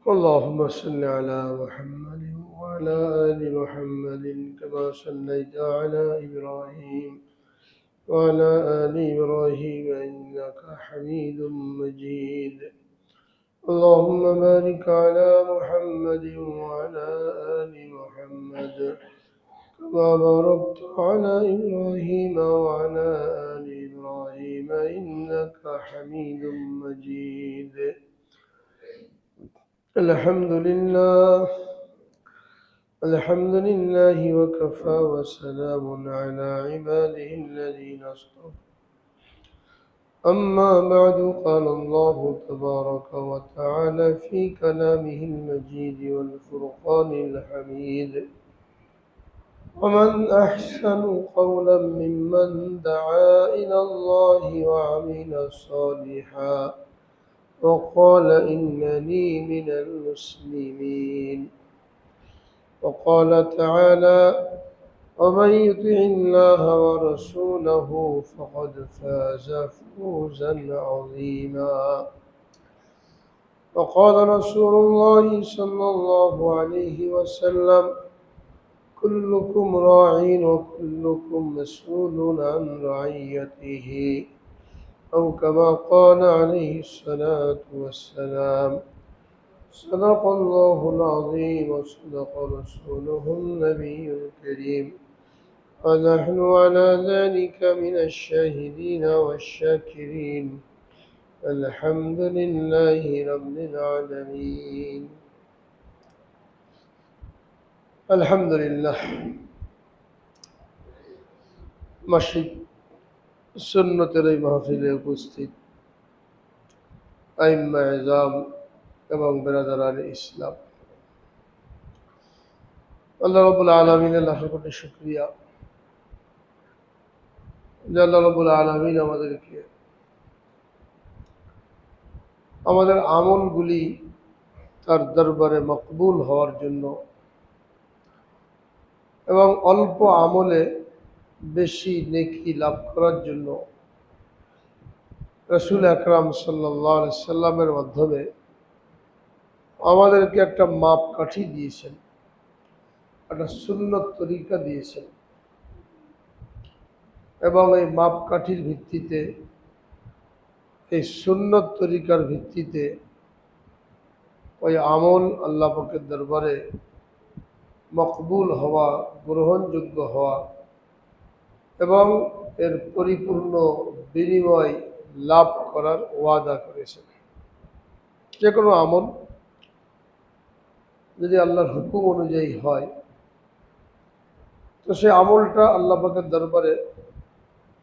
اللهم صل على محمد وعلى آل محمد كما صليت على إبراهيم وعلى آل إبراهيم إنك حميد مجيد. اللهم بارك على محمد وعلى آل محمد كما باركت على إبراهيم وعلى آل إبراهيم إنك حميد مجيد. الحمد لله وكفى وسلام على عباده الذين اصطفى. أما بعد، قال الله تبارك وتعالى في كلامه المجيد والفرقان الحميد: ومن أحسن قولا ممن دعا إلى الله وعمل صالحا وقال إنني من المسلمين. وقال تعالى: ومن يطع الله ورسوله فقد فاز فوزا عظيما. وقال رسول الله صلى الله عليه وسلم: كلكم راع وكلكم مسؤول عن رعيته، أو كما قال عليه الصلاة والسلام. صدق الله العظيم وصدق رسوله النبي الكريم، ونحن على ذلك من الشاهدين والشاكرين. الحمد لله رب العالمين. الحمد لله। মাসিক সুন্নতের এই মাহফিলে উপস্থিত আইম্মা এজাম এবং বেরাদারান ইসলাম, আল্লাহ রাব্বুল আলামিনের লাখ কোটি শুকরিয়া যে আল্লাহ রাব্বুল আলামিন আমাদেরকে আমাদের আমলগুলি তার দরবারে মকবুল হওয়ার জন্য এবং অল্প আমলে বেশি নেকি লাভ করার জন্য রাসূল আকরাম সাল্লাল্লাহু আলাইহি সাল্লামের মাধ্যমে আমাদেরকে একটা মাপকাঠি দিয়েছেন, একটা সুন্নত তরিকা দিয়েছেন, এবং এই মাপকাঠির ভিত্তিতে, এই সুন্নত তরিকার ভিত্তিতে ওই আমল আল্লাহ পাকের দরবারে মকবুল হওয়া, গ্রহণযোগ্য হওয়া এবং এর পরিপূর্ণ বিনিময় লাভ করার ওয়াদা করেছেন। যে কোনো আমল যদি আল্লাহর হুকুম অনুযায়ী হয় তো সে আমলটা আল্লাহ পাকের দরবারে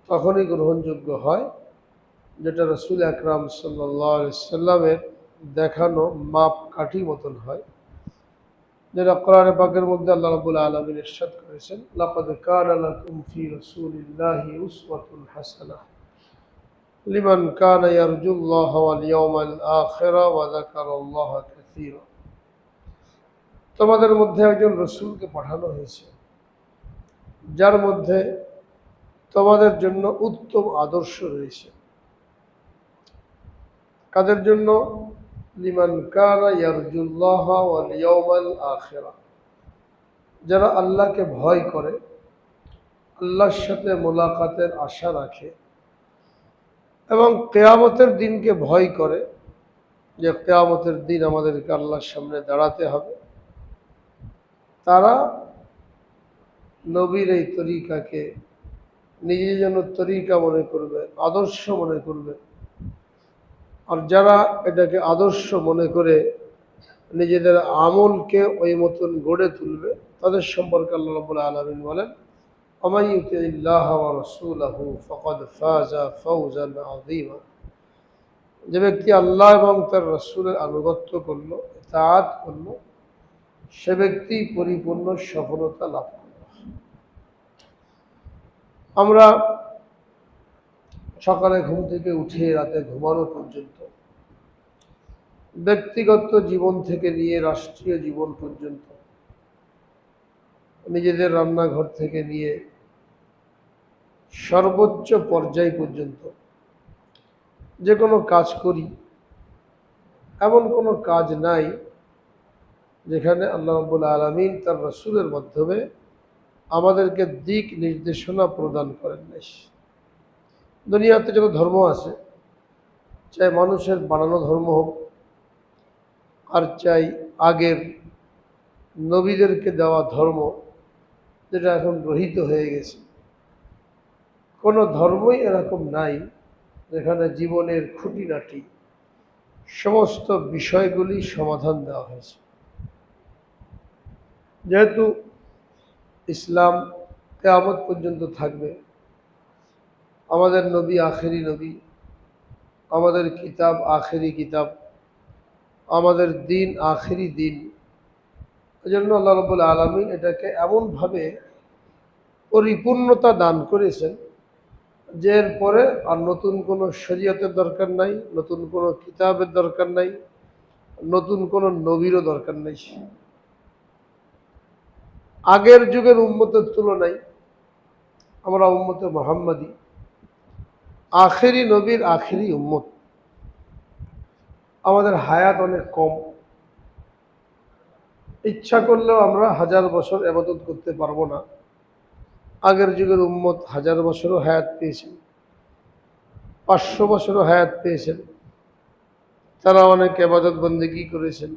তখনই গ্রহণযোগ্য হয় যেটা রাসূল আকরাম সাল্লাল্লাহু আলাইহি সাল্লামের দেখানো মাপকাঠি মতন হয়, যেটা কোরআনে পাকের মধ্যে আল্লাহ রাব্বুল আলামিন ইরশাদ করেছেন: লাকাদ কানা লাকুম ফি রাসূলিল্লাহি উসওয়াতুন হাসানাহ লিমান কানা ইয়ারজুল্লাহ ওয়াল ইয়াওমাল আখিরা ওয়া যাকারাল্লাহা কাসীরা। তোমাদের মধ্যে একজন রাসূলকে পাঠানো হয়েছে যার মধ্যে তোমাদের জন্য উত্তম আদর্শ রয়েছে। কাদের জন্য? লিমান কানা ইয়ারজুল্লাহ ওয়াল ইয়াওমাল আখিরা, যারা আল্লাহকে ভয় করে, আল্লাহর সাথে মোলাকাতের আশা রাখে এবং কিয়ামতের দিনকে ভয় করে, যে কিয়ামতের দিন আমাদেরকে আল্লাহর সামনে দাঁড়াতে হবে। তারা নবীর এই তরিকাকে নিজের জন্য তরিকা মনে করবে, আদর্শ মনে করবে। আর যারা এটাকে আদর্শ মনে করে নিজেদের আমলকে ওই মতন গড়ে তুলবে, তাদের সম্পর্কে আল্লাহ রাব্বুল আলামিন বলেন: ওয়া ইউতিল্লাহ ওয়া রাসূলাহু ফাকাদ ফাজা ফাওজান আযীমা। যে ব্যক্তি আল্লাহ এবং তার রাসূলের আনুগত্য করলো, ইতাআত করলো, সে ব্যক্তি পরিপূর্ণ সফলতা লাভ করল। আমরা সকালে ঘুম থেকে উঠে রাতে ঘুমানো পর্যন্ত, ব্যক্তিগত জীবন থেকে নিয়ে রাষ্ট্রীয় জীবন পর্যন্ত, নিজেদের রান্নাঘর থেকে নিয়ে সর্বোচ্চ পর্যায় পর্যন্ত যে কোনো কাজ করি, এমন কোনো কাজ নাই যেখানে আল্লাহ রাব্বুল আলামিন তার রাসূলের মাধ্যমে আমাদেরকে দিক নির্দেশনা প্রদান করেন নাই। দুনিয়াতে যত ধর্ম আছে, চাই মানুষের বানানো ধর্ম হোক আর চাই আগের নবীদেরকে দেওয়া ধর্ম, যেটা এখন রহিত হয়ে গেছে, কোনো ধর্মই এরকম নাই যেখানে জীবনের খুঁটিনাটি সমস্ত বিষয়গুলি সমাধান দেওয়া হয়েছে। যেহেতু ইসলাম কিয়ামত পর্যন্ত থাকবে, আমাদের নবী আখেরি নবী, আমাদের কিতাব আখেরি কিতাব, আমাদের দিন আখেরি দিন, এজন্য আল্লাহ রাব্বুল আলামিন এটাকে এমনভাবে পরিপূর্ণতা দান করেছেন যে এরপরে আর নতুন কোনো শরীয়তের দরকার নাই, নতুন কোনো কিতাবের দরকার নাই, নতুন কোনো নবীরও দরকার নাই। আগের যুগের উম্মতের তুলনায় আমরা উম্মতে মুহাম্মাদি আখেরি নবীর আখেরি উম্মত। আমাদের হায়াত অনেক কম, ইচ্ছা করলেও আমরা 1000 বছর ইবাদত করতে পারবো না। আগের যুগের উম্মত 1000 বছরও হায়াত পেয়েছেন, 500 বছরও হায়াত পেয়েছেন, তারা অনেক ইবাদত বন্দেগী করেছেন।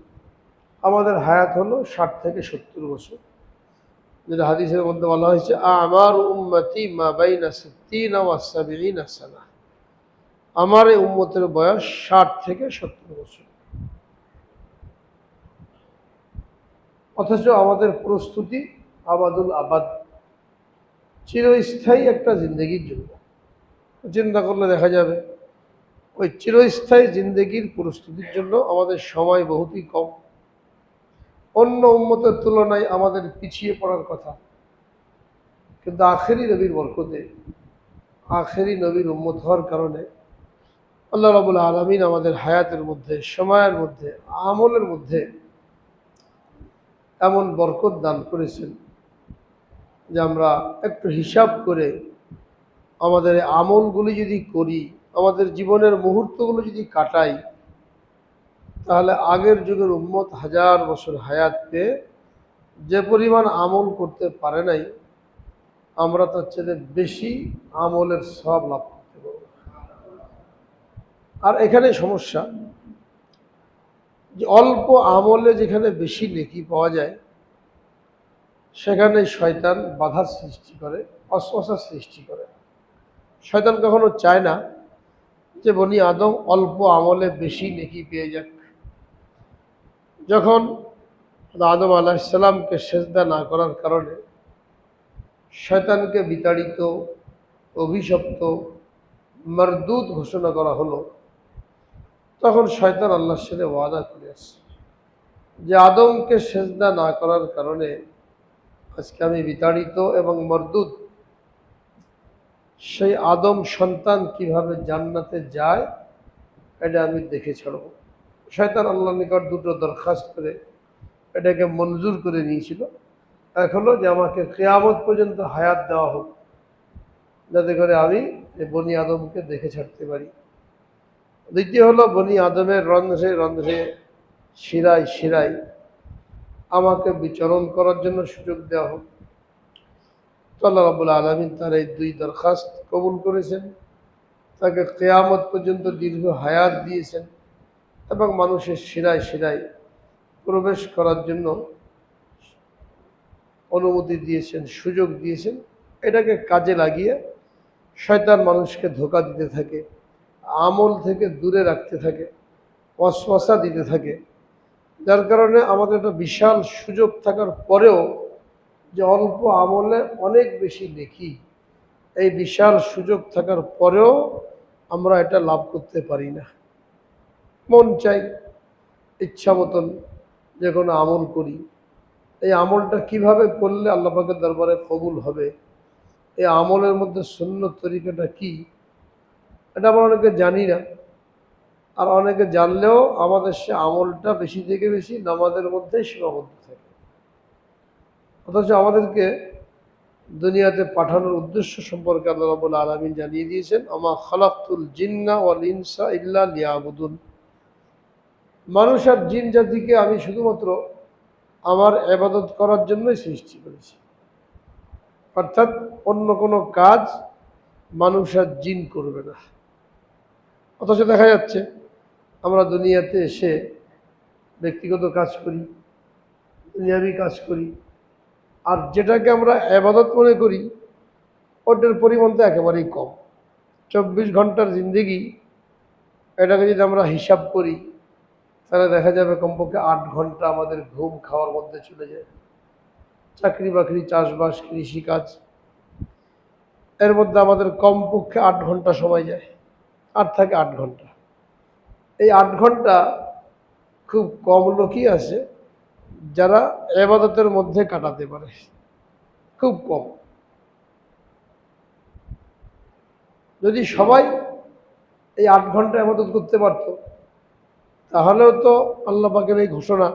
আমাদের হায়াত হলো 60 থেকে 70 বছর, যেটা হাদিসের মধ্যে বলা হয়েছে আমার উম্মতি মা বাইনা 60 ওয়া 70 সানা। আমার এই উম্মতের বয়স 60 থেকে 70 বছর। অথচ আমাদের প্রস্তুতি আবাদুল আবাদ, চিরস্থায়ী একটা জিন্দগির জন্য। চিন্তা করলে দেখা যাবে ওই চিরস্থায়ী জিন্দগির প্রস্তুতির জন্য আমাদের সময় বহুতই কম। অন্য উম্মতের তুলনায় আমাদের পিছিয়ে পড়ার কথা, কিন্তু আখেরি নবীর বরকতে, আখেরি নবীর উম্মত হওয়ার কারণে আল্লাহ রাব্বুল আলামিন আমাদের হায়াতের মধ্যে, সময়ের মধ্যে, আমলের মধ্যে এমন বরকত দান করেছেন যে আমরা একটু হিসাব করে আমাদের আমলগুলি যদি করি, আমাদের জীবনের মুহূর্তগুলো যদি কাটাই, তাহলে আগের যুগের উম্মত 1000 বছর হায়াত পেয়ে যে পরিমাণ আমল করতে পারে নাই, আমরা তার চেয়ে বেশি আমলের সওয়াব লাভ করতে পারব। আর এখানে সমস্যা যে অল্প আমলে যেখানে বেশি নেকি পাওয়া যায়, সেখানে শয়তান বাধার সৃষ্টি করে, অসওয়াসার সৃষ্টি করে। শয়তান কখনো চায় না যে বনি আদম অল্প আমলে বেশি নেকি পেয়ে যাক। যখন আদম আলাইহিস সালামকে সেজদা না করার কারণে শয়তানকে বিতাড়িত, অভিশপ্ত, মারদুদ ঘোষণা করা হলো, তখন শয়তান আল্লাহর সাথে ওয়াদা করে আসছে যে আদমকে সেজদা না করার কারণে আজকে আমি বিতাড়িত এবং মারদুদ। সেই আদম সন্তান কিভাবে জান্নাতে যায় এটা আমি দেখে ছাড়ব। শয়তান আল্লাহর নিকট দুটো দরখাস্ত করে এটাকে মঞ্জুর করে নিয়েছিল। এক হলো যে আমাকে কিয়ামত পর্যন্ত হায়াত দেওয়া হোক, যাতে করে আমি এই বনি আদমকে দেখে ছাড়তে পারি। দ্বিতীয় হলো বনি আদমের রন্ধ্রে রন্ধ্রে, শিরায় শিরায় আমাকে বিচরণ করার জন্য সুযোগ দেওয়া হোক। তো আল্লাহ রাব্বুল আলামিন তার এই দুই দরখাস্ত কবুল করেছেন, তাকে কিয়ামত পর্যন্ত দীর্ঘ হায়াত দিয়েছেন এবং মানুষের শিরায় শিরায় প্রবেশ করার জন্য অনুমতি দিয়েছেন, সুযোগ দিয়েছেন। এটাকে কাজে লাগিয়ে শয়তান মানুষকে ধোঁকা দিতে থাকে, আমল থেকে দূরে রাখতে থাকে, ওয়াসওয়াসা দিতে থাকে। যার কারণে আমাদের একটা বিশাল সুযোগ থাকার পরেও যে অল্প আমলে অনেক বেশি নেকি, এই বিশাল সুযোগ থাকার পরেও আমরা এটা লাভ করতে পারি না। মন চাই ইচ্ছা মতন যে কোনো আমল করি, এই আমলটা কিভাবে করলে আল্লাহ পাকের দরবারে কবুল হবে, এই আমলের মধ্যে সুন্নত তরিকাটা কি, এটা আমরা অনেকে জানি না। আর অনেকে জানলেও আমাদের সে আমলটা বেশি থেকে বেশি নামাজের মধ্যেই সীমাবদ্ধ থাকে। অথচ আমাদেরকে দুনিয়াতে পাঠানোর উদ্দেশ্য সম্পর্কে আল্লাহ রাব্বুল আলামিন জানিয়ে দিয়েছেন, আমা খালাকতুল জিন্না ওয়াল ইনসা ইল্লা লিয়াবুদুন। মানুষ আর জিন জাতিকে আমি শুধুমাত্র আমার ইবাদত করার জন্যই সৃষ্টি করেছি। অর্থাৎ অন্য কোনো কাজ মানুষ আর জিন করবে না। অথচ দেখা যাচ্ছে আমরা দুনিয়াতে এসে ব্যক্তিগত কাজ করি, দুনিয়াবি কাজ করি, আর যেটাকে আমরা ইবাদত মনে করি ওটার পরিমাণ তো একেবারেই কম। 24 ঘন্টার জিন্দেগি, এটাকে যদি আমরা হিসাব করি তাহলে দেখা যাবে কমপক্ষে 8 ঘন্টা আমাদের ঘুম খাওয়ার মধ্যে চলে যায়। চাকরি বাকরি, চাষবাস, কৃষিকাজ, এর মধ্যে আমাদের কমপক্ষে 8 ঘন্টা সময় যায়, আর থাকে 8 ঘন্টা। এই 8 ঘন্টা খুব কম লোকই আছে যারা ইবাদতের মধ্যে কাটাতে পারে, খুব কম। যদি সবাই এই 8 ঘন্টা ইবাদত করতে পারত তাহলেও তো আল্লাহ পাকের এই ঘোষণা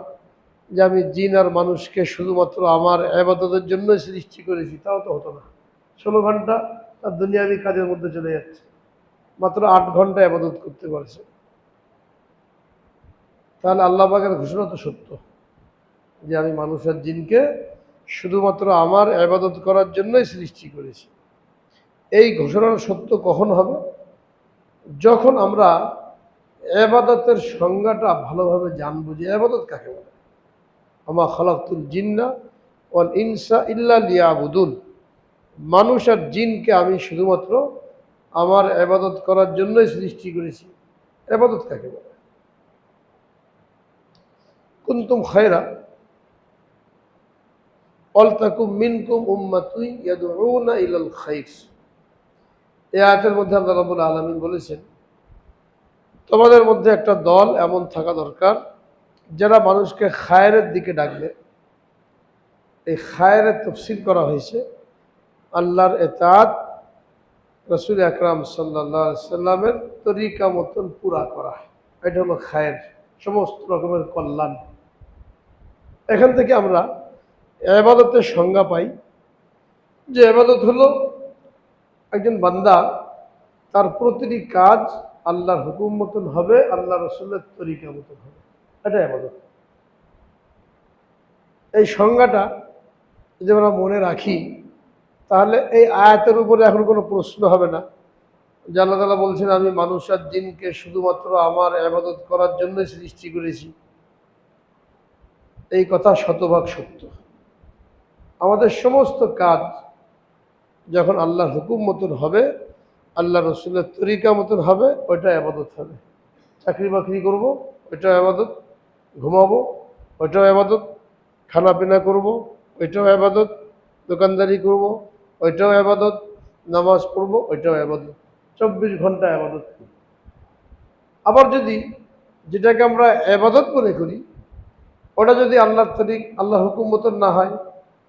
যে আমি জিন আর মানুষকে শুধুমাত্র আমার ইবাদতের জন্য সৃষ্টি করেছি, তাও তো হতো না। 16 ঘন্টা তার দুনিয়াবি কাজের মধ্যে চলে যাচ্ছে, মাত্র 8 ঘন্টা ইবাদত করতে পারছে। তাহলে আল্লাহ পাকের ঘোষণা তো সত্য যে আমি মানুষ আর জিনকে শুধুমাত্র আমার ইবাদত করার জন্যই সৃষ্টি করেছি। এই ঘোষণার সত্য কখন হবে? যখন আমরা ইবাদতের সংজ্ঞাটা ভালোভাবে জানবো যে ইবাদত কাকে বলে। আমা খালাকতুল জিন্না ওয়াল ইনসা ইল্লা লিয়াবুদুন, মানুষ আর জিনকে আমি শুধুমাত্র আমার ইবাদত করার জন্যই সৃষ্টি করেছি। ইবাদত কাকে বলে? কুনতুম খায়রা ওয়ালতাকুম মিনকুম উম্মাতুন ইয়াদউনা ইলাল খায়র। এই আয়াতের মধ্যে আল্লাহ রাব্বুল আলামিন বলেছেন তোমাদের মধ্যে একটা দল এমন থাকা দরকার যারা মানুষকে খায়রের দিকে ডাকবে। এই খায়রের তাফসীর করা হয়েছে আল্লাহর ইতাআত, রাসূল আকরাম সাল্লাল্লাহু আলাইহি সাল্লামের তরিকা মতন পুরা করা। এটা হলো খায়ের, সমস্ত রকমের কল্যাণ। এখান থেকে আমরা ইবাদতের সংজ্ঞা পাই যে ইবাদত হলো একজন বান্দা তার প্রতিটি কাজ আল্লাহর হুকুম মতন হবে, আল্লাহ রাসূলের তরিকা মতন হবে, এটা ইবাদত। এই সংজ্ঞাটা যদি আমরা মনে রাখি তাহলে এই আয়াতের উপরে এখন কোনো প্রশ্ন হবে না যে আল্লাহ তাআলা বলছেন আমি মানুষ আর জিনকে শুধুমাত্র আমার ইবাদত করার জন্যই সৃষ্টি করেছি। এই কথা শতভাগ সত্য। আমাদের সমস্ত কাজ যখন আল্লাহর হুকুম মতন হবে, আল্লাহ রসুলের তরিকা মতন হবে, ওইটা ইবাদত হবে। চাকরি বাকরি করবো, ওইটাও ইবাদত। ঘুমাবো, ওইটাও ইবাদত। খানা পিনা করবো, ওইটাও ইবাদত। দোকানদারি করব, ওইটাও ইবাদত। নামাজ পড়বো, ওইটাও ইবাদত। 24 ঘন্টা ইবাদত। আবার যদি যেটাকে আমরা ইবাদত মনে করি ওটা যদি আল্লাহর হুকুম মতন না হয়,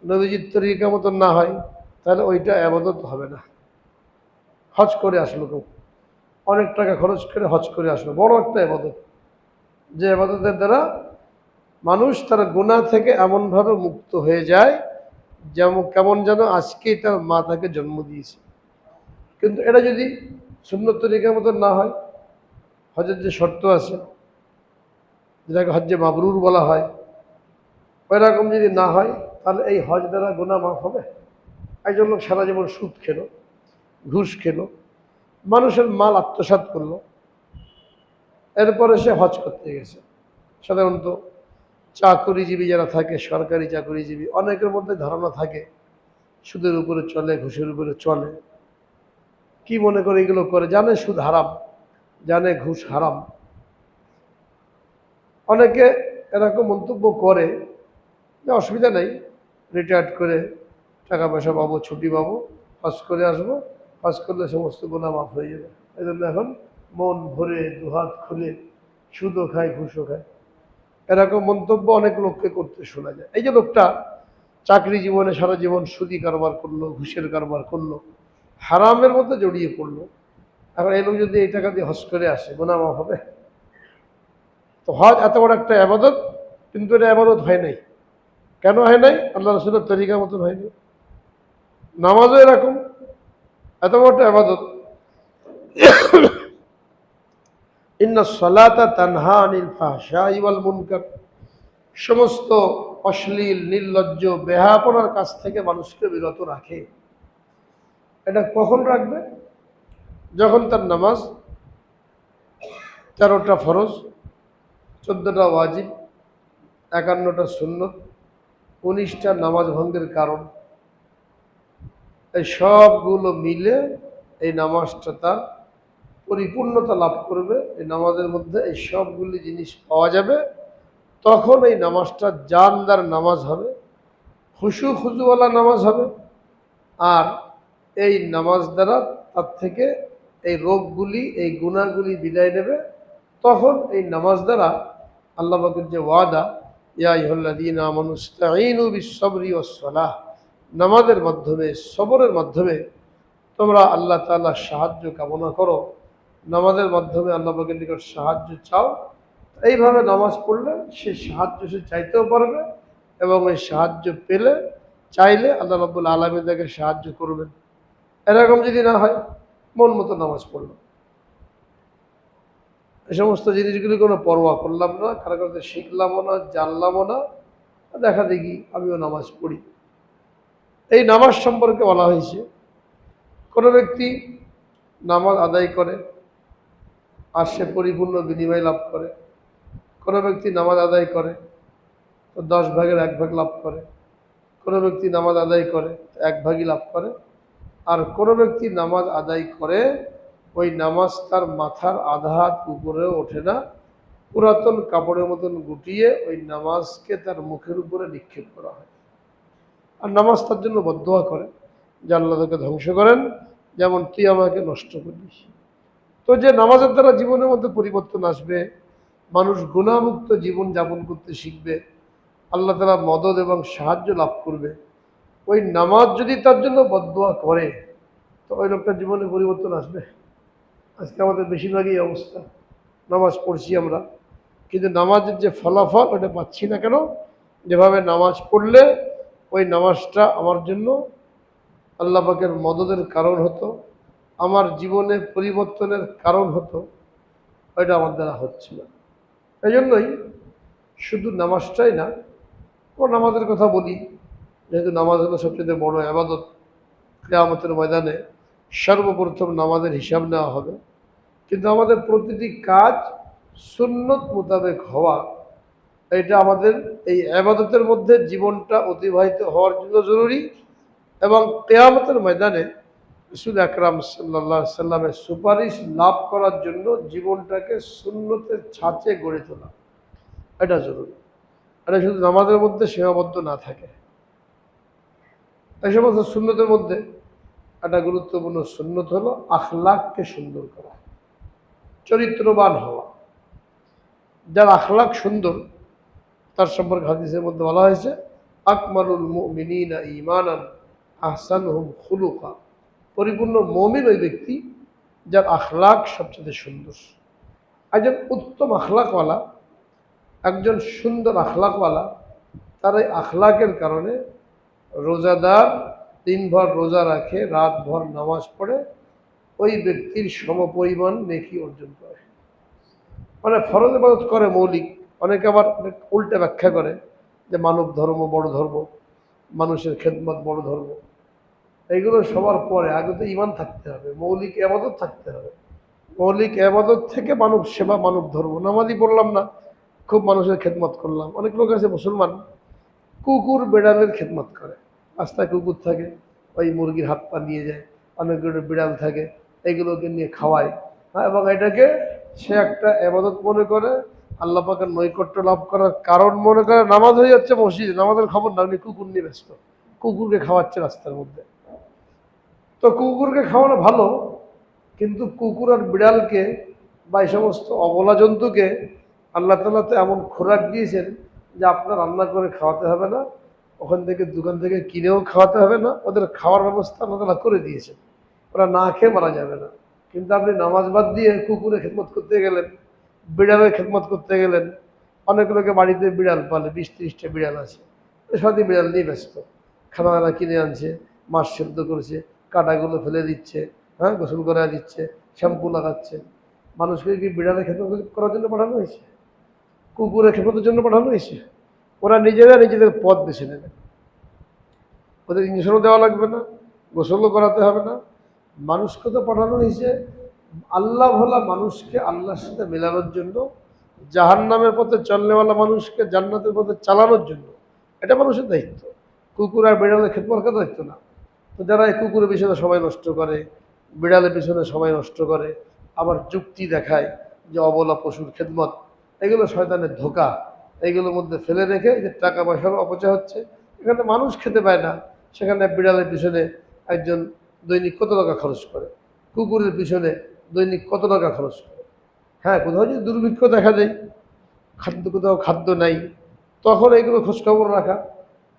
নবীজির তরিকা মতন না হয়, তাহলে ওইটা ইবাদত হবে না। হজ করে আসলো কেউ, অনেক টাকা খরচ করে হজ করে আসলো, বড় একটা ইবাদত, যে ইবাদতের দ্বারা মানুষ তার গুনাহ থেকে এমনভাবে মুক্ত হয়ে যায় যেমন কেমন যেন আজকেই তার মা তাকে জন্ম দিয়েছে। কিন্তু এটা যদি সুন্নত তরিকার মতন না হয়, হজের যে শর্ত আছে যেটাকে হজ্জে মাবরুর বলা হয়, ওই রকম যদি না হয় তাহলে এই হজ দ্বারা গুনাহ মাফ হবে? একজন লোক সারা জীবন সুদ খেলো, ঘুষ খেলো, মানুষের মাল আত্মসাৎ করলো, এরপরে সে হজ করতে গেছে। সাধারণত চাকরিজীবী যারা থাকে, সরকারি চাকরিজীবী, অনেকের মধ্যে ধারণা থাকে সুদের উপরে চলে, ঘুষের উপরে চলে। কি মনে করে এগুলো করে? জানে সুদ হারাম, জানে ঘুষ হারাম। অনেকে এরকম মন্তব্য করে যে অসুবিধা নেই, রিটায়ার্ড করে টাকা পয়সা পাবো, ছুটি পাবো, হজ করে আসবো, হজ করলে সমস্ত গুনাহ মাফ হয়ে যাবে। এই জন্য এখন মন ভরে দুহাত খুলে সুদও খায়, ঘুষও খায়। এরকম মন্তব্য অনেক লোককে করতে শোনা যায়। এই যে লোকটা চাকরি জীবনে সারা জীবন সুদি কারবার করলো, ঘুষের কারবার করলো, হারামের মধ্যে জড়িয়ে পড়লো, এখন এই লোক যদি এই টাকা দিয়ে হজ করে আসে, গুনাহ মাফ হবে? তো হজ এত বড় একটা ইবাদত, কিন্তু এটা ইবাদত হয় নাই। কেন হয় নাই? আল্লাহ রাসূলের তরিকা মতন হয়নি। নামাজও এরকম, এত বড় একটা ইবাদত। ইন্নাস সালাতা তানহা আনিল ফাহশাই ওয়াল মুনকার, সমস্ত অশ্লীল নির্লজ্জ বেহায়াপনার কাছ থেকে মানুষকে বিরত রাখে। এটা কখন রাখবে? যখন তার নামাজ 13টা ফরজ, 14টা ওয়াজিব, 51টা সুন্নত, 19টা নামাজ ভঙ্গের কারণ, এই সবগুলো মিলে এই নামাজটা তার পরিপূর্ণতা লাভ করবে। এই নামাজের মধ্যে এই সবগুলি জিনিস পাওয়া যাবে। তখন এই নামাজটা জানদার নামাজ হবে, খুশু খুজুওয়ালা নামাজ হবে। আর এই নামাজ দ্বারা তার থেকে এই রোগগুলি, এই গুনাহগুলি বিদায় নেবে। তখন এই নামাজ দ্বারা আল্লাহ পাকের যে ওয়াদা, ইয়া আইয়ুহাল্লাযীনা আমানু ইসতাঈনু বিস-সাবরি ওয়াস-সালাহ, নামাজের মাধ্যমে, সবরের মাধ্যমে তোমরা আল্লাহ তাআলার সাহায্য কামনা করো, নামাজের মাধ্যমে আল্লাহ পাকের নিকট সাহায্য চাও। এইভাবে নামাজ পড়লে সে সাহায্য সে চাইতেও পারবে, এবং এই সাহায্য পেলে চাইলে আল্লাহ রাব্বুল আলামিন তাকে সাহায্য করবেন। এরকম যদি না হয়, মন মতো নামাজ পড়ল, এই সমস্ত জিনিসগুলি কোনো পরোয়া করলাম না, কারো কাছে শিখলামও না, জানলামও না, দেখা দেখি আমিও নামাজ পড়ি। এই নামাজ সম্পর্কে বলা হয়েছে, কোনো ব্যক্তি নামাজ আদায় করে আর সে পরিপূর্ণ বিনিময় লাভ করে। কোনো ব্যক্তি নামাজ আদায় করে তো 10 ভাগের 1 ভাগ লাভ করে। কোনো ব্যক্তি নামাজ আদায় করে 1 ভাগই লাভ করে। আর কোনো ব্যক্তি নামাজ আদায় করে ওই নামাজ তার মাথার আধা হাত উপরেও ওঠে না, পুরাতন কাপড়ের মতন গুটিয়ে ওই নামাজকে তার মুখের উপরে নিক্ষেপ করা হয়। আর নামাজ তার জন্য বদদোয়া করে যে আল্লাহ তাকে ধ্বংস করেন, যেমন তুই আমাকে নষ্ট করিস। তো যে নামাজের দ্বারা জীবনের মধ্যে পরিবর্তন আসবে, মানুষ গুনাহমুক্ত জীবন যাপন করতে শিখবে, আল্লাহ তাআলা মদদ এবং সাহায্য লাভ করবে। ওই নামাজ যদি তার জন্য বদদোয়া করে, তো ওই লোকটার জীবনে পরিবর্তন আসবে? আজকে আমাদের বেশিরভাগই এই অবস্থা, নামাজ পড়ছি আমরা, কিন্তু নামাজের যে ফলাফল ওটা পাচ্ছি না। কেন? যেভাবে নামাজ পড়লে ওই নামাজটা আমার জন্য আল্লাহ পাকের মদদের কারণ হতো, আমার জীবনে পরিবর্তনের কারণ হতো, ওইটা আমার দ্বারা হচ্ছে না। এই জন্যই শুধু নামাজটাই না, ও নামাজের কথা বলি, যেহেতু নামাজ হলো সবচেয়ে বড় ইবাদত। কিয়ামতের ময়দানে সর্বপ্রথম নামাজের হিসাব নেওয়া হবে। কিন্তু আমাদের প্রতিটি কাজ সুন্নত মোতাবেক হওয়া, এটা আমাদের এই ইবাদতের মধ্যে জীবনটা অতিবাহিত হওয়ার জন্য জরুরি। এবং কিয়ামতের ময়দানে রাসূল আকরাম সাল্লাল্লাহু আলাইহি সাল্লামের সুপারিশ লাভ করার জন্য জীবনটাকে সুন্নতের ছাঁচে গড়ে তোলা, এটা জরুরি। এটা শুধু নামাজের মধ্যে সীমাবদ্ধ না থাকে। এই সমস্ত সুন্নতের মধ্যে একটা গুরুত্বপূর্ণ সুন্নত হলো আখলাককে সুন্দর করা, চরিত্রবান হওয়া। যার আখলাক সুন্দর তার সম্পর্কে হাদিসের মধ্যে বলা হয়েছে, আকমালুল মুমিনিনা ঈমানান আহসানুহুম খুলুকা। পরিপূর্ণ মুমিন ওই ব্যক্তি যার আখলাক সবচেয়ে সুন্দর। একজন উত্তম আখলাকওয়ালা, একজন সুন্দর আখলাকওয়ালা, তার এই আখলাকের কারণে রোজাদার দিনভর রোজা রাখে, রাতভর নামাজ পড়ে, ওই ব্যক্তির সমপরিমাণ নেকি অর্জন করে। মানে ফরজ ইবাদত করে মৌলিক, অনেকে আবার উল্টে ব্যাখ্যা করে যে মানব ধর্ম বড় ধর্ম, মানুষের খেদমত বড় ধর্ম। এইগুলো সবার পরে, আগে তো ঈমান থাকতে হবে, মৌলিক ইবাদত থাকতে হবে। মৌলিক ইবাদত থেকে মানব সেবা, মানব ধর্ম। নামাজই পড়লাম না, খুব মানুষের খেদমত করলাম। অনেক লোক আছে মুসলমান কুকুর বেড়ালের খেদমত করে, রাস্তায় কুকুর থাকে, ওই মুরগির হাত পা নিয়ে যায়। অনেকগুলো বিড়াল থাকে, এইগুলোকে নিয়ে খাওয়ায়। হ্যাঁ, এবং এটাকে সে একটা ইবাদত মনে করে, আল্লাহ পাকের নৈকট্য লাভ করার কারণ মনে করে। নামাজ হয়ে যাচ্ছে মসজিদে, নামাজের খবর না, উনি কুকুর নিয়ে ব্যস্ত, কুকুরকে খাওয়াচ্ছে রাস্তার মধ্যে। তো কুকুরকে খাওয়ানো ভালো, কিন্তু কুকুর আর বিড়ালকে বা এই সমস্ত অবলা জন্তুকে আল্লাহ তাআলা তো এমন খোরাক দিয়েছেন যে আপনার রান্না করে খাওয়াতে হবে না, ওখান থেকে দোকান থেকে কিনেও খাওয়াতে হবে না, ওদের খাওয়ার ব্যবস্থা আল্লাহ তাআলা করে দিয়েছেন, ওরা না খেয়ে মারা যাবে না। কিন্তু আপনি নামাজ বাদ দিয়ে কুকুরের খেদমত করতে গেলেন, বিড়ালের খেদমত করতে গেলেন। অনেক লোকে বাড়িতে বিড়াল পালে, 20-30টা বিড়াল আছে, সাথে বিড়াল নিয়ে ব্যস্ত, খানা দানা কিনে আনছে, মাছ সেদ্ধ করেছে, কাঁটাগুলো ফেলে দিচ্ছে, হ্যাঁ, গোসল করে দিচ্ছে, শ্যাম্পু লাগাচ্ছে। মানুষকে কি বিড়ালের খেদমত করার জন্য পাঠানো হয়েছে? কুকুরের খেদমতের জন্য পাঠানো হয়েছে? ওরা নিজেরা নিজেদের পথ বেছে নেবে। ওদের ইঞ্জেকশনও দেওয়া লাগবে না, গোসলও করাতে হবে না। মানুষকে তো পাঠানো হয়েছে আল্লাহ ভোলা মানুষকে আল্লাহর সাথে মেলানোর জন্য, জাহান্নামের পথে চলনেওয়ালা মানুষকে জান্নাতের পথে চালানোর জন্য। এটা মানুষের দায়িত্ব। কুকুর আর বিড়ালের খেদমত করার দায়িত্ব না। তো যারা এই কুকুরের পিছনে সময় নষ্ট করে, বিড়ালের পিছনে সময় নষ্ট করে, আবার যুক্তি দেখায় যে অবলা পশুর খেদমত, এগুলো শয়তানের ধোঁকা। এগুলোর মধ্যে ফেলে রেখে যে টাকা পয়সার অপচয় হচ্ছে। এখানে মানুষ খেতে পায় না, সেখানে বিড়ালের পিছনে একজন দৈনিক কত টাকা খরচ করে, কুকুরের পিছনে দৈনিক কত টাকা খরচ করে। হ্যাঁ, কোথাও যদি দুর্ভিক্ষ দেখা যায়, কোথাও খাদ্য নাই, তখন এগুলো খোঁজখবর রাখা,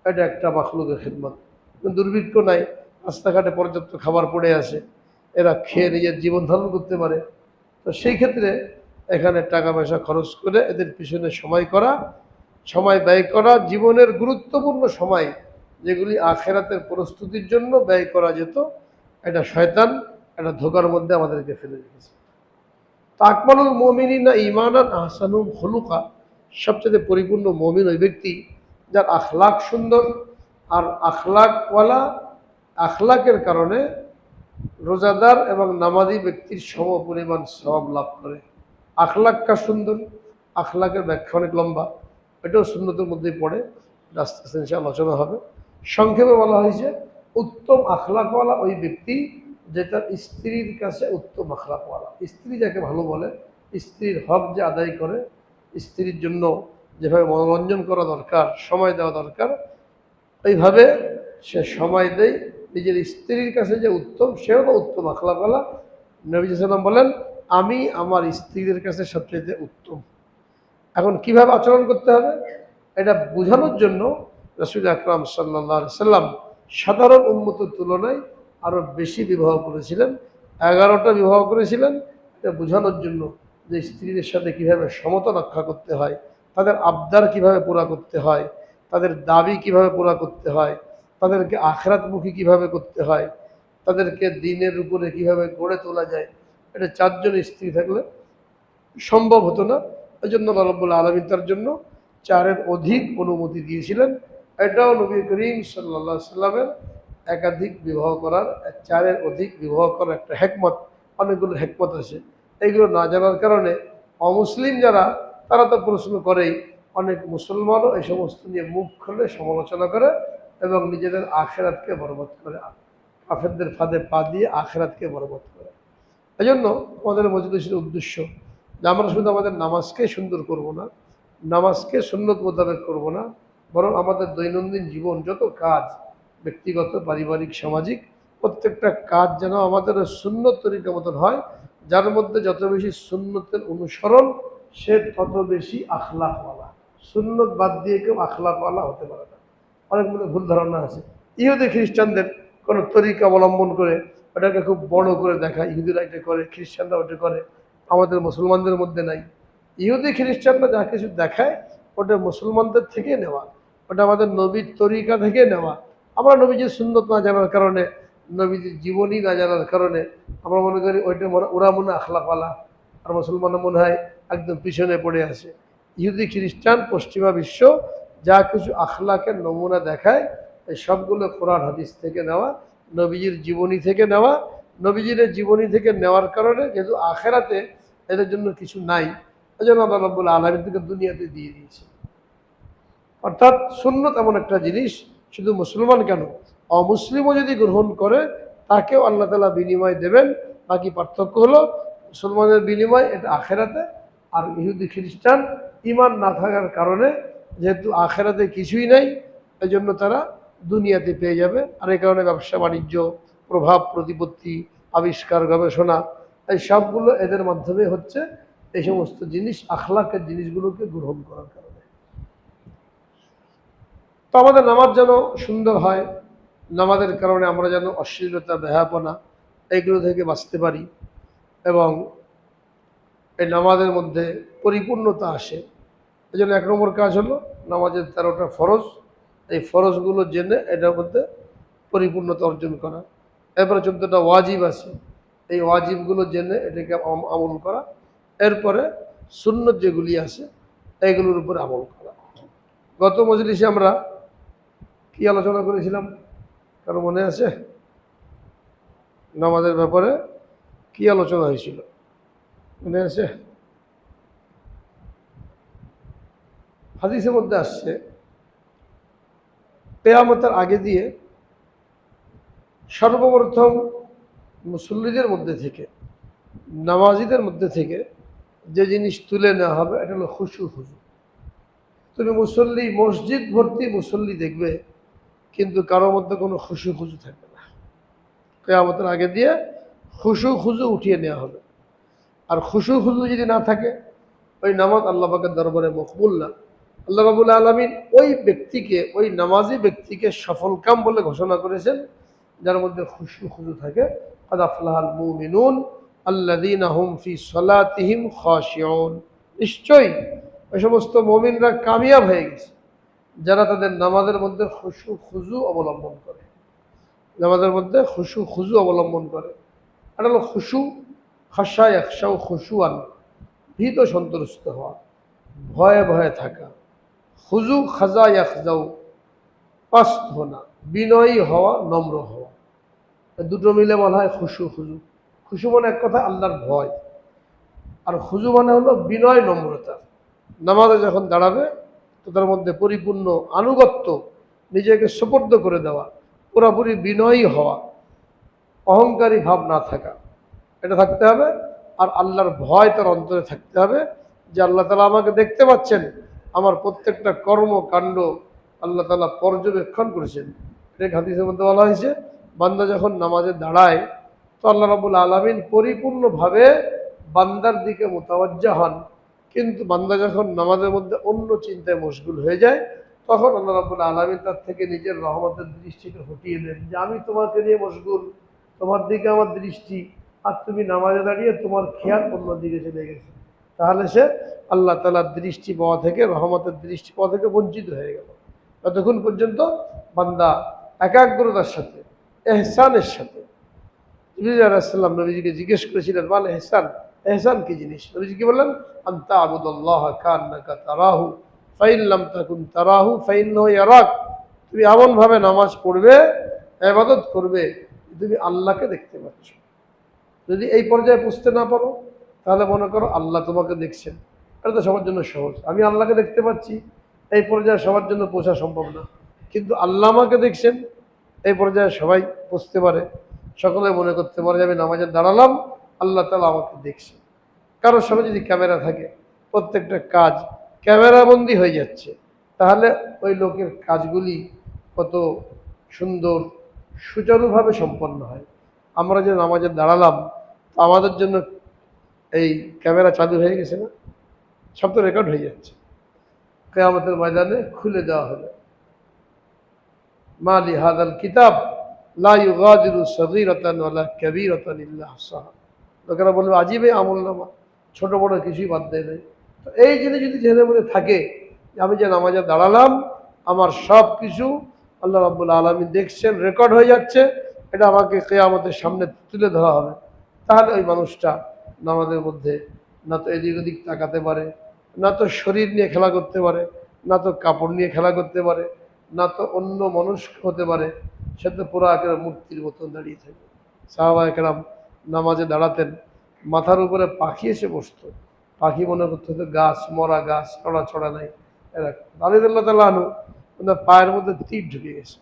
এটা একটা মাখলুকের খেদমত। দুর্ভিক্ষ নাই, রাস্তাঘাটে পর্যাপ্ত খাবার পড়ে আসে, এরা খেয়ে নিজের জীবন ধারণ করতে পারে। তো সেই ক্ষেত্রে এখানে টাকা পয়সা খরচ করে এদের পিছনে সময় ব্যয় করা, জীবনের গুরুত্বপূর্ণ সময় যেগুলি আখেরাতের প্রস্তুতির জন্য ব্যয় করা যেত, এটা শয়তান একটা ধোকার মধ্যে আমাদেরকে ফেলে রেখেছে। আকমালুল মুমিনিনা ঈমানান আহসানুহুম খুলুকা, সবচেয়ে পরিপূর্ণ মুমিন ওই ব্যক্তি যার আখলাক সুন্দর, আর আখলাকের কারণে রোজাদার এবং নামাজি ব্যক্তির সম পরিমাণ সওয়াব লাভ করে। আখলাকটা সুন্দর, আখলাকের ব্যাখ্যা অনেক লম্বা, এটাও সুন্নতের মধ্যেই পড়ে, আস্তে আস্তে ইনশাআল্লাহ আলোচনা হবে। সংক্ষেপে বলা হয়েছে উত্তম আখলাকওয়ালা ওই ব্যক্তি যে তার স্ত্রীর কাছে উত্তম আখলাকওয়ালা। স্ত্রী যাকে ভালো বলে, স্ত্রীর হক যে আদায় করে, স্ত্রীর জন্য যেভাবে মনোরঞ্জন করা দরকার, সময় দেওয়া দরকার, এইভাবে সে সময় দেয়। নিজের স্ত্রীর কাছে যে উত্তম, সেও তো উত্তম আখলাকওয়ালা। নবী সাল্লাল্লাহু আলাইহি ওয়াসাল্লাম বলেন, আমি আমার স্ত্রীদের কাছে সবচেয়ে উত্তম। এখন কিভাবে আচরণ করতে হবে এটা বোঝানোর জন্য রাসূল আকরাম সাল্লাল্লাহু আলাইহি সাল্লাম সাধারণ উম্মতের তুলনায় আরো বেশি বিবাহ করেছিলেন, 11টা বিবাহ করেছিলেন। এটা বোঝানোর জন্য যে স্ত্রীদের সাথে কিভাবে সমতা রক্ষা করতে হয়, তাদের আবদার কিভাবে পুরা করতে হয়, তাদের দাবি কিভাবে পুরা করতে হয়, তাদেরকে আখিরাতমুখী কিভাবে করতে হয়, তাদেরকে দ্বীনের উপরে কিভাবে গড়ে তোলা যায়। এটা 4 জন স্ত্রী থাকলে সম্ভব হতো না। এই জন্য আল্লাহ রাব্বুল আলামিন তার জন্য 4-এর অধিক অনুমতি দিয়েছিলেন। এটাও নবী করিম সাল্লাল্লাহু আলাইহি সাল্লামের একাধিক বিবাহ করার, 4-এর অধিক বিবাহ করার একটা হিকমত, অনেকগুলো হিকমত আছে। এইগুলো না জানার কারণে অমুসলিম যারা, তারা তো প্রশ্ন করেই। অনেক মুসলমানও এই সমস্ত নিয়ে মুখ খুলে সমালোচনা করে এবং নিজেদের আখিরাতকে বরবাদ করে, কাফেরদের ফাঁদে পা দিয়ে আখিরাতকে বরবাদ করে। এই জন্য আমাদের মজলিসের উদ্দেশ্য যে আমরা শুধু আমাদের নামাজকে সুন্দর করব না, নামাজকে সুন্নত মোতাবেক করব না, বরং আমাদের দৈনন্দিন জীবন যত কাজ, ব্যক্তিগত, পারিবারিক, সামাজিক, প্রত্যেকটা কাজ যেন আমাদের সুন্নত তরিকা মতন হয়। যার মধ্যে যত বেশি সুন্নতের অনুসরণ, সে তত বেশি আখলাকওয়ালা। সুন্নত বাদ দিয়ে কেউ আখলাকওয়ালা হতে পারে না। অনেক মধ্যে ভুল ধারণা আছে। ইহুদি খ্রিস্টানদের কোনো তরিকা অবলম্বন করে ওটাকে খুব বড় করে দেখায়, ইহুদিরা এটা করে, খ্রিস্টানরা ওটা করে, আমাদের মুসলমানদের মধ্যে নাই। ইহুদি খ্রিস্টানরা যা কিছু দেখায় ওটা মুসলমানদের থেকে নেওয়া, ওটা আমাদের নবীর তরিকা থেকে নেওয়া। আমরা নবীজির সুন্নত না জানার কারণে, নবীজির জীবনী না জানার কারণে আমরা মনে করি ওইটা ওরা মনে আখলাকওয়ালা, আর মুসলমানরা মনে হয় একদম পিছনে পড়ে আসে। ইহুদি খ্রিস্টান পশ্চিমা বিশ্ব যা কিছু আখলাকের নমুনা দেখায়, এই সবগুলো কোরআন হাদিস থেকে নেওয়া, নবীজির জীবনী থেকে নেওয়া। নবীজির জীবনী থেকে নেওয়ার কারণে যেহেতু আখেরাতে এদের জন্য কিছু নাই, এই জন্য আল্লাহ রাব্বুল আলামিন থেকে দুনিয়াতে দিয়ে দিয়েছে। অর্থাৎ সুন্নত এমন একটা জিনিস, শুধু মুসলমান কেন, অমুসলিমও যদি গ্রহণ করে তাকেও আল্লাহ তাআলা বিনিময় দেবেন। বাকি পার্থক্য হলো মুসলমানের বিনিময় এটা আখেরাতে, আর ইহুদি খ্রিস্টান ঈমান না থাকার কারণে যেহেতু আখেরাতে কিছুই নাই, এই জন্য তারা দুনিয়াতে পেয়ে যাবে। আর এই কারণে ব্যবসা বাণিজ্য, প্রভাব প্রতিপত্তি, আবিষ্কার, গবেষণা, এই সবগুলো এদের মাধ্যমে হচ্ছে। এই সমস্ত জিনিস আখলাকের জিনিসগুলোকে গ্রহণ করার কারণে। তো আমাদের নামাজ যেন সুন্দর হয়, নামাজের কারণে আমরা যেন অশ্লীলতা, বেহায়াপনা এইগুলো থেকে বাঁচতে পারি এবং এই নামাজের মধ্যে পরিপূর্ণতা আসে। এই জন্য 1 নম্বর কাজ হলো নামাজের 13টা ফরজ, এই ফরজগুলো জেনে এটার মধ্যে পরিপূর্ণতা অর্জন করা। এরপরে 14টা ওয়াজিব আছে, এই ওয়াজিবগুলো জেনে এটাকে আমল করা। এরপরে সুন্নত যেগুলি আছে এগুলোর উপর আমল করা। গত মজলিসে আমরা কি আলোচনা করেছিলাম কারো মনে আছে? নামাজের ব্যাপারে কি আলোচনা হয়েছিল মনে আছে? হাদিসের মধ্যে আসছে কিয়ামতের আগে দিয়ে সর্বপ্রথম মুসল্লিদের মধ্যে থেকে, নামাজিদের মধ্যে থেকে যে জিনিস তুলে নেওয়া হবে এটা হলো খুশু খুজু। তুমি মুসল্লি, মসজিদ ভর্তি মুসল্লি দেখবে, কিন্তু কারোর মধ্যে কোনো খুশু খুজু থাকবে না। কিয়ামতের আগে দিয়ে খুশু খুজু উঠিয়ে নেওয়া হবে। আর খুশু খুজু যদি না থাকে, ওই নামাজ আল্লাহ পাকের দরবারে মকবুল না। আল্লাহ রাব্বুল আলামিন ওই ব্যক্তিকে, ওই নামাজি ব্যক্তিকে সফল কাম বলে ঘোষণা করেছেন যার মধ্যে খুশু খুজু থাকে। কাদ আফলাহাল মুমিনুন আল্লাযীনা হুম ফি সলাতিহিম খাশিউন। নিশ্চয়ই ওই সমস্ত মুমিনরা কামিয়াব হয়ে গেছে যারা তাদের নামাজের মধ্যে খুশু খুজু অবলম্বন করে। নামাজের মধ্যে খুশু খুজু অবলম্বন করে। এটা হলো খুশু, খাশা ইয়াখশাউ খুশুয়ান, ভীত সন্ত্রস্ত হওয়া, ভয়ে ভয়ে থাকা। খুজু খাজা ইয়াখজাউ, পাস্ত হোনা, বিনয়ী হওয়া, নম্র হওয়া। দুটো মিলে বলা হয় খুশু খুজু। খুশু মানে এক কথা আল্লাহর ভয়, আর খুজু মানে হলো বিনয়, নম্রতা। নামাজে যখন দাঁড়াবে তো তার মধ্যে পরিপূর্ণ আনুগত্য, নিজেকে সুপর্দ করে দেওয়া, পুরাপুরি বিনয়ী হওয়া, অহংকারী ভাব না থাকা, এটা থাকতে হবে। আর আল্লাহর ভয় তার অন্তরে থাকতে হবে যে আল্লাহ তাআলা আমাকে দেখতে পাচ্ছেন, আমার প্রত্যেকটা কর্মকাণ্ড আল্লাহ তাআলা পর্যবেক্ষণ করেছেন। এক হাদিসের মধ্যে বলা হয়েছে, বান্দা যখন নামাজে দাঁড়ায় তো আল্লাহ রাব্বুল আলামিন পরিপূর্ণভাবে বান্দার দিকে মুতাওয়াজ্জা হন, কিন্তু বান্দা যখন নামাজের মধ্যে অন্য চিন্তায় মশগুল হয়ে যায় তখন আল্লাহ রাব্বুল আলামিন তার থেকে নিজের রহমতের দৃষ্টিকে হটিয়ে দেন যে আমি তোমাকে নিয়ে মশগুল, তোমার দিকে আমার দৃষ্টি, আর তুমি নামাজে দাঁড়িয়ে তোমার খেয়াল অন্যদিকে চলে গেছে। তাহলে সে আল্লাহ তাআলার দৃষ্টি পাওয়া থেকে, রহমতের দৃষ্টি পাওয়া থেকে বঞ্চিত হয়ে গেল। ততক্ষণ পর্যন্ত বান্দা একাগ্রতার সাথে, এহসানের সাথে। জিবরীল আলাইহিস সালাম নবীজিকে জিজ্ঞেস করেছিলেন, বল এহসান, এহসান কি জিনিস? নবীজি কি বললেন? আনতা আবুদুল্লাহ কান্নাকা তারাহু ফাইন লাম তাকুন তারাহু ফাইন্নাহু ইয়ারাক। তুমি এমন ভাবে নামাজ পড়বে, ইবাদত করবে, তুমি আল্লাহকে দেখতে পাচ্ছ। যদি এই পর্যায়ে বুঝতে না পারো তাহলে মনে করো আল্লাহ তোমাকে দেখছেন। এটা তো সবার জন্য সহজ, আমি আল্লাহকে দেখতে পাচ্ছি, এই পর্যায়ে সবার জন্য পৌঁছা সম্ভব না। কিন্তু আল্লাহ আমাকে দেখছেন, এই পর্যায়ে সবাই বুঝতে পারে, সকলে মনে করতে পারে যে আমি নামাজে দাঁড়ালাম, আল্লাহ তাআলা আমাকে দেখছেন। কারোর সামনে যদি ক্যামেরা থাকে, প্রত্যেকটা কাজ ক্যামেরাবন্দি হয়ে যাচ্ছে, তাহলে ওই লোকের কাজগুলি কত সুন্দর সুচারুভাবে সম্পন্ন হয়। আমরা যে নামাজে দাঁড়ালাম, আমাদের জন্য এই ক্যামেরা চালু হয়ে গেছে না? সব তো রেকর্ড হয়ে যাচ্ছে, কিয়ামতের ময়দানে খুলে দেওয়া হবে। মা লি হাযাল কিতাব লা ইউগাদিরু সগীরাতান ওয়ালা কাবীরাতান ইল্লা আহসাহা। লোকেরা বলবে আজীব এই আমলনামা, ছোট বড় কিছুই বাদ দেয় নাই। তো এই জিনিস যদি জেনে মনে থাকে যে আমি যে নামাজে দাঁড়ালাম, আমার সব কিছু আল্লাহ রাব্বুল আলামিন দেখছেন, রেকর্ড হয়ে যাচ্ছে, এটা আমাকে কিয়ামতের সামনে তুলে ধরা হবে, তাহলে ওই মানুষটা নামাজের মধ্যে না তো এদিক ওদিক তাকাতে পারে, না তো শরীর নিয়ে খেলা করতে পারে, না তো কাপড় নিয়ে খেলা করতে পারে, না তো অন্য মানুষ হতে পারে, সে তো পুরো একেবারে মূর্তির মতন দাঁড়িয়ে থাকে। সাহাবায়ে কেরাম নামাজে দাঁড়াতেন, মাথার উপরে পাখি এসে বসতো, পাখি মনে করতে হতো গাছ, মরা গাছ, নড়াচড়া নাই। এরা রাদিয়াল্লাহু তাআলা আনহু, ওনার পায়ের মধ্যে তীর ঢুকে গেছে।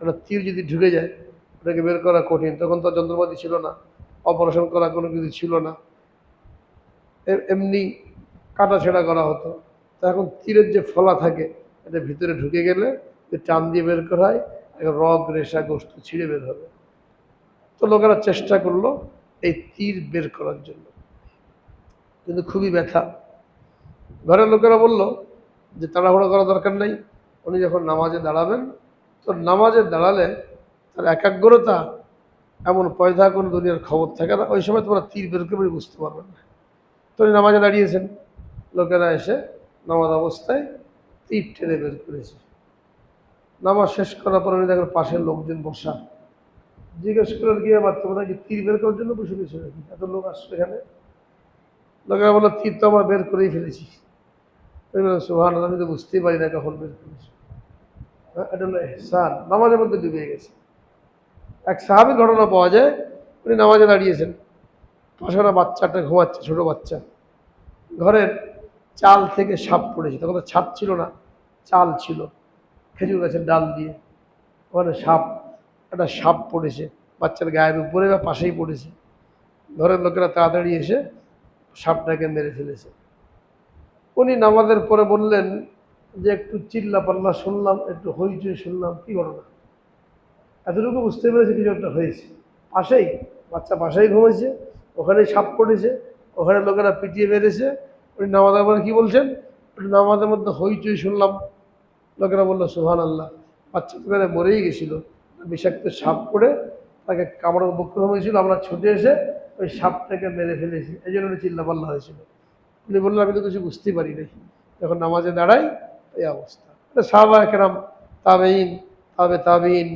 একটা তীর যদি ঢুকে যায় ওটাকে বের করা কঠিন, তখন তো যন্ত্রপাতি ছিল না, অপারেশন করা কোনো কিছু ছিল না, এমনি কাটাছেঁড়া করা হতো। তো এখন তীরের যে ফলা থাকে, এটা ভিতরে ঢুকে গেলে যে টান দিয়ে বের করা হয়, রগ রেশা গোস্ত ছিঁড়ে বের হবে। তো লোকেরা চেষ্টা করলো এই তীর বের করার জন্য, কিন্তু খুবই ব্যথা। ঘরের লোকেরা বলল যে তাড়াহুড়ো করা দরকার নাই, উনি যখন নামাজে দাঁড়াবেন, তো নামাজে দাঁড়ালে তার একাগ্রতা এমন পয়দা কোনো দুনিয়ার খবর থাকে না, ওই সময় তোমরা তীর বের করে বুঝতে পারবে না। তো উনি নামাজে দাঁড়িয়েছেন, লোকেরা এসে নামাজ অবস্থায় তীর টেনে বের করেছে। নামাজ শেষ করার পর উনি দেখেন পাশের লোকজন বসা, জিজ্ঞেস করার কি আবার তোমরা কি তীর বের করার জন্য বসে গেছো নাকি? এত লোক আসছো এখানে? লোকেরা বললো তীর তো আমরা বের করেই ফেলেছি। সুবহানাল্লাহ, আমি তো বুঝতেই পারি না কখন বের করেছি। এটা হলো ইহসান, নামাজের মধ্যে ডুবে গেছে। এক সাহাবীর ঘটনা পাওয়া যায়, উনি নামাজে দাঁড়িয়েছেন, পাশে একটা বাচ্চাটা ঘুমাচ্ছে, ছোট বাচ্চা। ঘরের চাল থেকে সাপ পড়েছে, তখন তো ছাদ ছিল না, চাল ছিল, খেজুর গাছের ডাল দিয়ে। ওখানে একটা সাপ পড়েছে বাচ্চার গায়ের উপরে বা পাশেই পড়েছে। ঘরের লোকেরা তাড়াতাড়ি এসে সাপটাকে মেরে ফেলেছে। উনি নামাজের পরে বললেন যে একটু চিল্লা পাল্লা শুনলাম, একটু হইচই শুনলাম, কি ঘটনা? এতটুকু বুঝতে পেরেছে কিছু একটা হয়েছে। পাশেই বাচ্চা, পাশেই ঘুমাইছে, ওখানেই সাপ পড়েছে, ওখানে লোকেরা পিটিয়ে মেরেছে। উনি নামাজের পরে কি বলছেন? নামাজের মধ্যে হইচই শুনলাম, লোকেরা বললো সুবহানাল্লাহ, বাচ্চা তো মরেই গেছিল, বিষাক্ত সাপ পড়ে তাকে কামড়ের উপক্রম হয়েছিল, আমরা ছুটে এসে ওই সাপটাকে মেরে ফেলেছি, এই জন্য চিল্লা পাল্লা হয়েছিল। উনি বললেন আমি তো কিছু বুঝতেই পারি নাই, যখন নামাজে দাঁড়াই এই অবস্থা। সাহাবা কেরাম, তাবেঈন, তাবেঈন,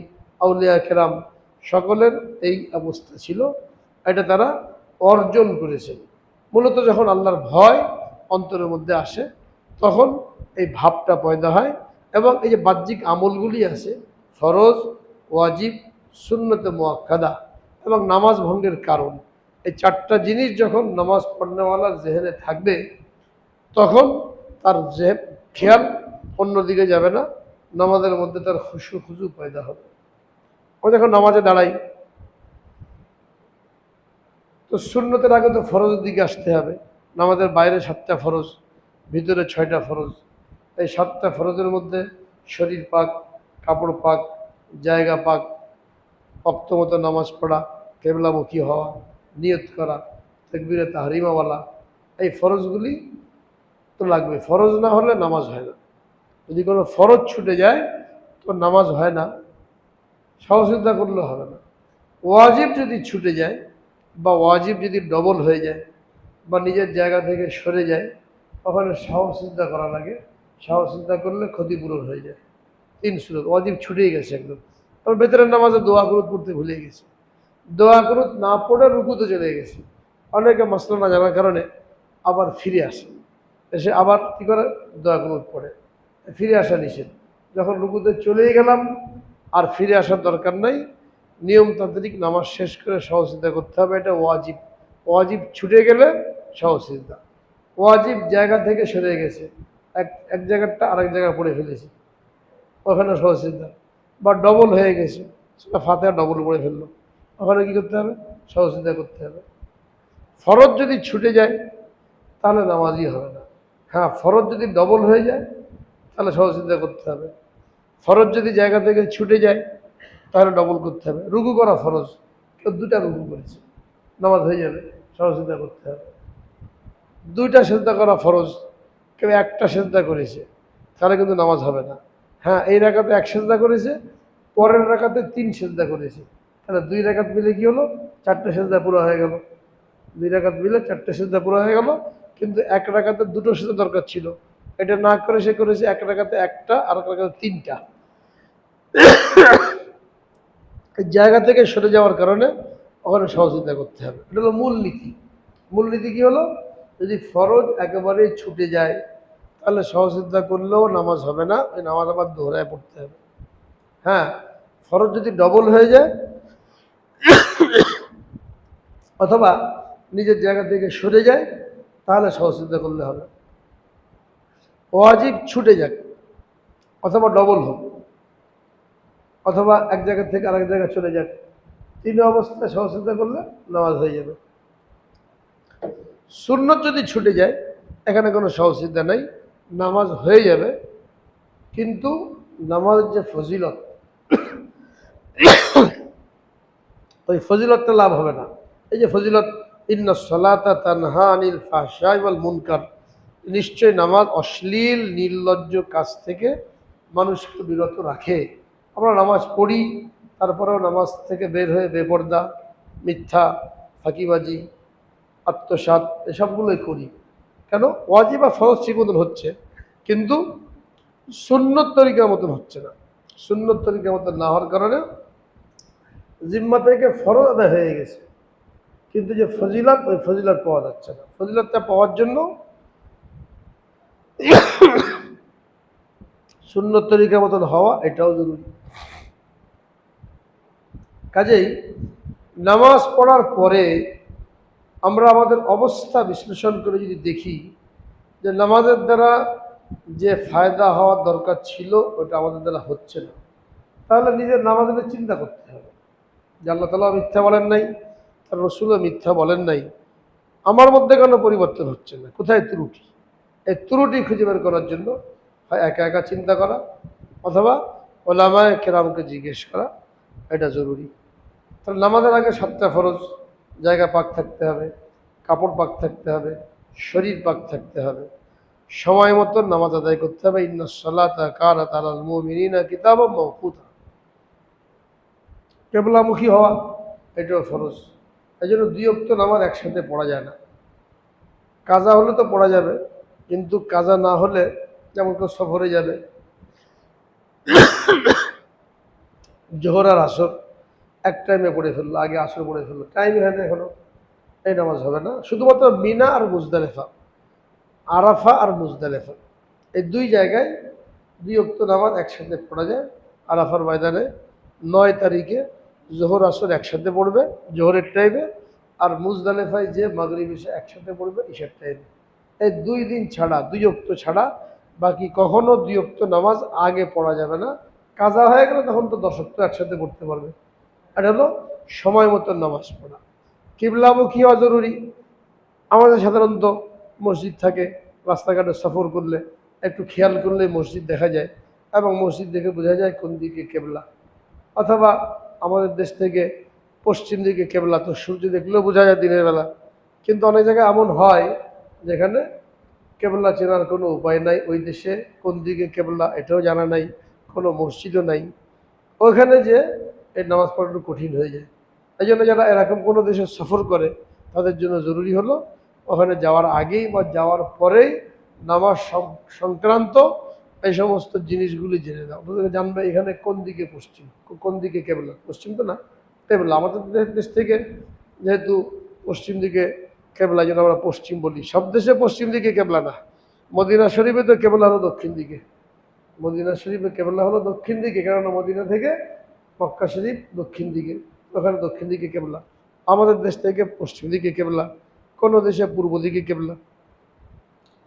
আউলিয়া কেরাম সকলের এই অবস্থা ছিল। এটা তারা অর্জন করেছে। মূলত যখন আল্লাহর ভয় অন্তরের মধ্যে আসে তখন এই ভাবটা পয়দা হয়। এবং এই যে বাহ্যিক আমলগুলি আছে, ফরজ, ওয়াজিব, সুন্নতে মুআক্কাদা এবং নামাজ ভঙ্গের কারণ, এই চারটা জিনিস যখন নামাজ পড়নেওয়ালার জেহেনে থাকবে তখন তার খেয়াল অন্যদিকে যাবে না, নামাজের মধ্যে তার খুশু পয়দা হবে। ও যখন নামাজে দাঁড়াই তো সুন্নতের আগে তো ফরজের দিকে আসতে হবে। নামাজের বাইরে 7টা ফরজ, ভিতরে 6টা ফরজ। এই 7টা ফরজের মধ্যে শরীর পাক, কাপড় পাক, জায়গা পাক, ওয়াক্ত মতো নামাজ পড়া, কেবলামুখী হওয়া, নিয়ত করা, তাকবীরে তাহরিমাওয়ালা, এই ফরজগুলি তো লাগবে। ফরজ না হলে নামাজ হয় না। যদি কোনো ফরজ ছুটে যায় তো নামাজ হয় না, সহযোগিতা করলে হবে না। ওয়াজিব যদি ছুটে যায় বা ওয়াজিব যদি ডবল হয়ে যায় বা নিজের জায়গা থেকে সরে যায়, ওখানে সহযোগিতা করা লাগে। সহযোগিতা করলে ক্ষতিপূরণ হয়ে যায়। 3 সুরত ওয়াজিব ছুটেই গেছে একদম। তারপর ভেতরের নামাজে দোয়া কুনুত পড়তে ভুলে গেছে, দোয়া কুনুত না পড়ে রুকুতে চলে গেছে। অনেকে মাসলা না জানার কারণে আবার ফিরে আসে, এসে আবার কী করে দোয়া কুনুত পড়ে। ফিরে আসা নিষেধ। যখন রুকুতে চলেই গেলাম আর ফিরে আসার দরকার নাই, নিয়মতান্ত্রিক নামাজ শেষ করে সহযোগিতা করতে হবে, এটা ওয়াজিব। ওয়াজিব ছুটে গেলে সহযোগিতা। ওয়াজিব জায়গা থেকে সরে গেছে, এক জায়গাটা আরেক জায়গায় পড়ে ফেলেছে, ওখানে সহযোগিতা। বা ডবল হয়ে গেছে, সেটা ফাতিহা ডবল পড়ে ফেললো, ওখানে কী করতে হবে? সহযোগিতা করতে হবে। ফরজ যদি ছুটে যায় তাহলে নামাজই হবে না। হ্যাঁ, ফরজ যদি ডবল হয়ে যায় তাহলে সহযোগিতা করতে হবে। ফরজ যদি জায়গা থেকে ছুটে যায় তাহলে ডবল করতে হবে। রুকু করা ফরজ, কেউ 2টা রুকু করেছে, নামাজ হয়ে যাবে, সহযোগিতা করতে হবে। 2টা সেজদা করা ফরজ, কেউ 1টা সেজদা করেছে, তাহলে কিন্তু নামাজ হবে না। হ্যাঁ, এই রাকাতে 1 সেজদা করেছে, পরের রাকাতে 3 সেজদা করেছে, তাহলে 2 রাকাত মিলে কি হলো? 4টে সেজদা পুরো হয়ে গেল। 2 রাকাত মিলে 4টে সেজদা পুরো হয়ে গেল। কিন্তু 1 রাকাতে 2টো সেজদা দরকার ছিল, এটা না করে সে করেছে 1 রাকাতে 1টা আর 1 রাকাতে 3টা। এই জায়গা থেকে সরে যাওয়ার কারণে ওখানে সহযোগিতা করতে হবে। এটা হলো মূলনীতি। মূলনীতি কি হলো? যদি ফরজ একেবারেই ছুটে যায় তাহলে সহযোগিতা করলেও নামাজ হবে না, ওই নামাজ আবার দোহরায় পড়তে হবে। হ্যাঁ, ফরজ যদি ডবল হয়ে যায় অথবা নিজের জায়গা থেকে সরে যায় তাহলে সহযোগিতা করলে হবে। ওয়াজিব ছুটে যাক অথবা ডবল হোক অথবা এক জায়গা থেকে আরেক জায়গায় চলে যাক, 3 অবস্থায় সহযোগিতা করলে নামাজ হয়ে যাবে। সুন্নত যদি ছুটে যায় এখানে কোনো সহযোগিতা নেই, নামাজ হয়ে যাবে, কিন্তু নামাজের যে ফজিলত ওই ফজিলতটা লাভ হবে না। এই যে ফজিলত, ইন্নাস সালাতা তানহা আনিল ফাহশাই ওয়াল মুনকার, নিশ্চয় নামাজ অশ্লীল নির্লজ্জ কাজ থেকে মানুষকে বিরত রাখে। আমরা নামাজ পড়ি, তারপরেও নামাজ থেকে বের হয়ে বেপর্দা, মিথ্যা, ফাঁকিবাজি, আত্মসাৎ এসবগুলোই করি। কেন? ওয়াজিব বা ফরজ ঠিক মতন হচ্ছে, কিন্তু সুন্নত তরিকার মতন হচ্ছে না। সুন্নত তরিকার মতন না হওয়ার কারণে জিম্মা থেকে ফরজ আদায় হয়ে গেছে, কিন্তু যে ফজিলত, ওই ফজিলত পাওয়া যাচ্ছে না। ফজিলতটা পাওয়ার জন্য সুন্নত তরিকা মতন হওয়া এটাও জরুরি। কাজেই নামাজ পড়ার পরে আমরা আমাদের অবস্থা বিশ্লেষণ করে যদি দেখি যে নামাজের দ্বারা যে ফায়দা হওয়ার দরকার ছিল ওটা আমাদের দ্বারা হচ্ছে না, তাহলে নিজের নামাজের চিন্তা করতে হবে যে আল্লাহ তাআলা মিথ্যা বলেন নাই, তার রাসূলও মিথ্যা বলেন নাই, আমার মধ্যে কোনো পরিবর্তন হচ্ছে না, কোথায় ত্রুটি। এই ত্রুটি খুঁজে বের করার জন্য হয় একা একা চিন্তা করা অথবা ওলামায়ে কেরামকে জিজ্ঞেস করা, এটা জরুরি। তাহলে নামাজের আগে 7টা ফরজ, জায়গা পাক থাকতে হবে, কাপড় পাক থাকতে হবে, শরীর পাক থাকতে হবে, সময় মতো নামাজ আদায় করতে হবে। ইন্নাস সালাতা কানাত আলাল মুমিনিনা কিতাবাম মাওকুতা। কেবলামুখী হওয়া এটাও ফরজ। এই জন্য 2 ওয়াক্ত নামাজ একসাথে পড়া যায় না। কাজা হলে তো পড়া যাবে, কিন্তু কাজা না হলে যেমন কেউ সফরে যাবে, জোহর আর আসর এক টাইমে পড়ে ফেললো, আগে আসর পড়ে ফেললো, টাইম হয় না এখনো, এই নামাজ হবে না। শুধুমাত্র মিনা আর মুজদালিফা, আরাফা আর মুজদালিফা, এই 2 জায়গায় 2 ওয়াক্ত নামাজ একসাথে পড়া যায়। আরাফার ময়দানে 9 তারিখে জোহর আসর একসাথে পড়বে জোহরের টাইমে, আর মুজদালিফায় যে মাগরিব এসে একসাথে পড়বে ঈশার টাইমে। এই 2 দিন ছাড়া, 2 ওয়াক্ত ছাড়া বাকি কখনো 2 ওয়াক্ত নামাজ আগে পড়া যাবে না। কাজা হয়ে গেলে তখন তো 10 ওয়াক্ত একসাথে পড়তে পারবে। এটা হলো সময় মতো নামাজ পড়া। কিবলামুখী হওয়া জরুরি। আমাদের সাধারণত মসজিদ থাকে, রাস্তাঘাটে সফর করলে একটু খেয়াল করলে মসজিদ দেখা যায় এবং মসজিদ দেখে বোঝা যায় কোন দিকে কেবলা। অথবা আমাদের দেশ থেকে পশ্চিম দিকে কেবলা, তো সূর্য দেখলেও বোঝা যায় দিনের বেলা। কিন্তু অনেক জায়গায় এমন হয় যেখানে কেবলা চেনার কোনো উপায় নাই, ওই দেশে কোন দিকে কেবলা এটাও জানা নাই, কোনো মসজিদও নাই, ওইখানে যে এই নামাজ পড়াটা কঠিন হয়ে যায়। এই জন্য যারা এরকম কোনো দেশে সফর করে তাদের জন্য জরুরি হলো ওখানে যাওয়ার আগেই বা যাওয়ার পরেই নামাজ সংক্রান্ত এই সমস্ত জিনিসগুলি জেনে নাও। ওদেরকে জানবে এখানে কোন দিকে পশ্চিম, কোন দিকে কেবলা। পশ্চিম তো না, কেবলা। আমাদের দেশ থেকে যেহেতু পশ্চিম দিকে কেবলা, যেন আমরা পশ্চিম বলি, সব দেশে পশ্চিম দিকে কেবলা না। মদিনা শরীফে তো কেবলা হলো দক্ষিণ দিকে, মদিনা শরীফে কেবলা হলো দক্ষিণ দিকে, কেননা মদিনা থেকে মক্কা শরীফ দক্ষিণ দিকে, ওখানে দক্ষিণ দিকে কেবলা। আমাদের দেশ থেকে পশ্চিম দিকে কেবলা, কোনো দেশে পূর্ব দিকে কেবলা।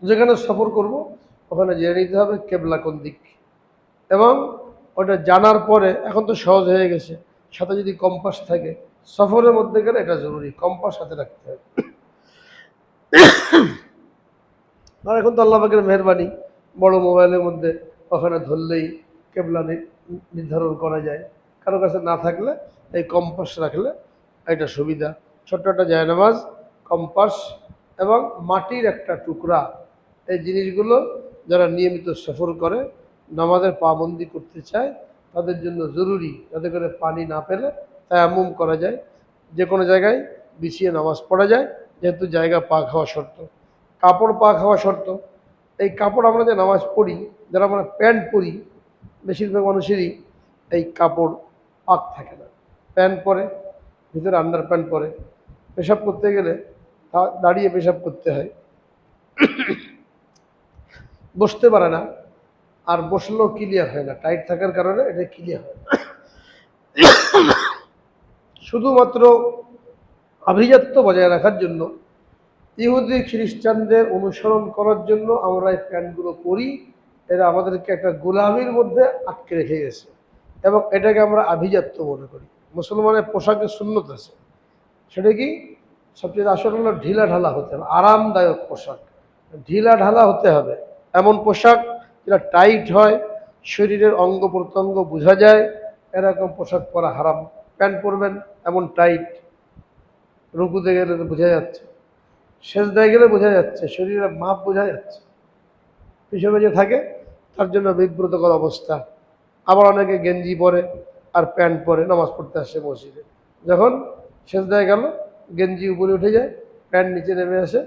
যেখানে সফর করব ওখানে জেনে নিতে হবে কেবলা কোন দিক, এবং ওটা জানার পরে এখন তো সহজ হয়ে গেছে, সাথে যদি কম্পাস থাকে, সফরের মধ্যে গেলে এটা জরুরি, কম্পাস সাথে রাখতে হবে। আর এখন তো আল্লাহ পাকের মেহরবানি, বড় মোবাইলের মধ্যে ওখানে ধরলেই কেবলা নির্ধারণ করা যায়। কারো কাছে না থাকলে এই কম্পাস রাখলে এটা সুবিধা। ছোট্ট একটা জায়নামাজ, কম্পাস এবং মাটির একটা টুকরা, এই জিনিসগুলো যারা নিয়মিত সফর করে, নামাজের পাবন্দি করতে চায়, তাদের জন্য জরুরি, যাতে করে পানি না পেলে তায়াম্মুম করা যায়, যে কোনো জায়গায় বিছিয়ে নামাজ পড়া যায়, যেহেতু জায়গা পাক হওয়া শর্ত। কাপড় পাক হওয়া শর্ত। এই কাপড় আমরা যে নামাজ পড়ি, যারা আমরা প্যান্ট পরি, বেশিরভাগ মানুষেরই এই কাপড় পাক থাকে না। প্যান্ট পরে, ভিতরে আন্ডার প্যান্ট পরে, পেশাব করতে গেলে দাঁড়িয়ে পেশাব করতে হয়, বসতে পারে না, আর বসলেও ক্লিয়ার হয় না, টাইট থাকার কারণে এটা ক্লিয়ার হয়। শুধুমাত্র আভিজাত্য বজায় রাখার জন্য, ইহুদি খ্রিস্টানদের অনুসরণ করার জন্য আমরা এই প্যান্টগুলো পরি। এরা আমাদেরকে একটা গোলামির মধ্যে আটকে রেখে গেছে এবং এটাকে আমরা আভিজাত্য মনে করি। মুসলমানের পোশাকের সুন্নত আছে, সেটা কি সবচেয়ে আসল হলো ঢিলা ঢালা হতে হবে, আরামদায়ক পোশাক, ঢিলা ঢালা হতে হবে। এমন পোশাক যেটা টাইট হয়, শরীরের অঙ্গ প্রত্যঙ্গ বোঝা যায়, এরকম পোশাক পরা হারাম। প্যান্ট পরবেন এমন টাইট, রুকুতে গেলে বোঝা যাচ্ছে, সেজদায় গেলে বোঝা যাচ্ছে, শরীরের মাপ বোঝা যাচ্ছে, পিছনে যে থাকে তার জন্য বিব্রতকর অবস্থা। আবার অনেকে গেঞ্জি পরে আর প্যান্ট পরে নামাজ পড়তে আসে মসজিদে, যখন সেজদায় গেল গেঞ্জি উপরে উঠে যায়, প্যান্ট নিচে নেমে আসে,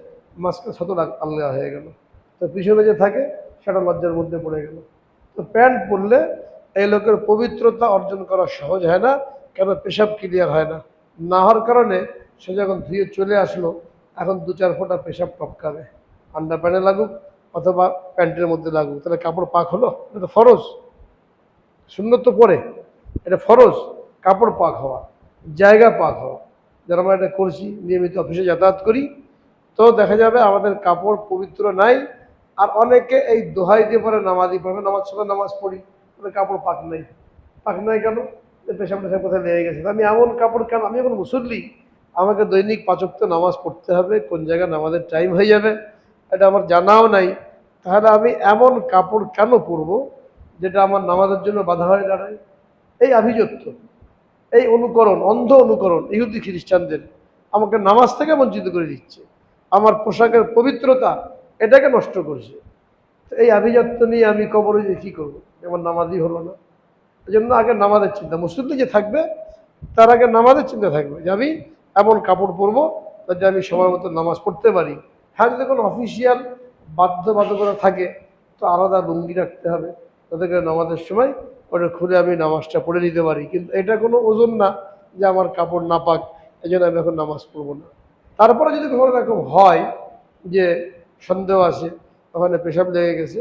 মাঝখানে শত আলগা হয়ে গেল, তো পিছনে যে থাকে সেটা লজ্জার মধ্যে পড়ে গেল। তো প্যান্ট পরলে এই লোকের পবিত্রতা অর্জন করা সহজ হয় না, কেন পেশাব ক্লিয়ার হয় না, না হওয়ার কারণে সে যখন ধুয়ে চলে আসলো, এখন 2-4 ফোঁটা পেশাব টপকাবে, আন্ডার প্যান্টে লাগুক অথবা প্যান্টের মধ্যে লাগুক, তাহলে কাপড় পাক হলো? এটা তো ফরজ। সুন্নত তো পরে, এটা ফরজ। কাপড় পাক হওয়া, জায়গা পাক হওয়া। যারা আমরা এটা করছি, নিয়মিত অফিসে যাতায়াত করি, তো দেখা যাবে আমাদের কাপড় পবিত্র নাই। আর অনেকে এই দোহাই দিয়ে পরে নামাজি পড়বে, নামাজ সময় নামাজ পড়ি, কাপড় পাক নাই। পাক নাই কেন? পেশাব টেশাব কোথায় লেগে গেছে। আমি এমন কাপড় কেন? আমি এখন মুসল্লি, আমাকে দৈনিক 5 ওয়াক্ত নামাজ পড়তে হবে, কোন জায়গায় নামাজের টাইম হয়ে যাবে এটা আমার জানাও নাই। তাহলে আমি এমন কাপড় কেন পরবো যেটা আমার নামাজের জন্য বাধা হয়ে দাঁড়ায়? এই আভিজাত্য, এই অনুকরণ, অন্ধ অনুকরণ ইহুদি খ্রিস্টানদের আমাকে নামাজ থেকে বঞ্চিত করে দিচ্ছে। আমার পোশাকের পবিত্রতা এটাকে নষ্ট করছে। তো এই আভিজাত্য নিয়ে আমি কবরে যে কী করবো? আমার নামাজই হলো না। এই জন্য আগে নামাজের চিন্তা, মুসল্লি যে থাকবে তার আগে নামাজের চিন্তা থাকবে যে আমি এমন কাপড় পরবো যাতে আমি সময় মতো নামাজ পড়তে পারি। হ্যাঁ, যদি কোনো অফিসিয়াল বাধ্যবাধকতা থাকে তো আলাদা লুঙ্গি রাখতে হবে, যাতে করে নামাজের সময় ওটা খুলে আমি নামাজটা পড়ে নিতে পারি। কিন্তু এটা কোনো ওজন না যে আমার কাপড় না পাক, এই জন্য আমি এখন নামাজ পড়বো না। তারপরে যদি কখনো এরকম হয় যে সন্দেহ আছে, ওখানে পেশাব লেগে গেছে,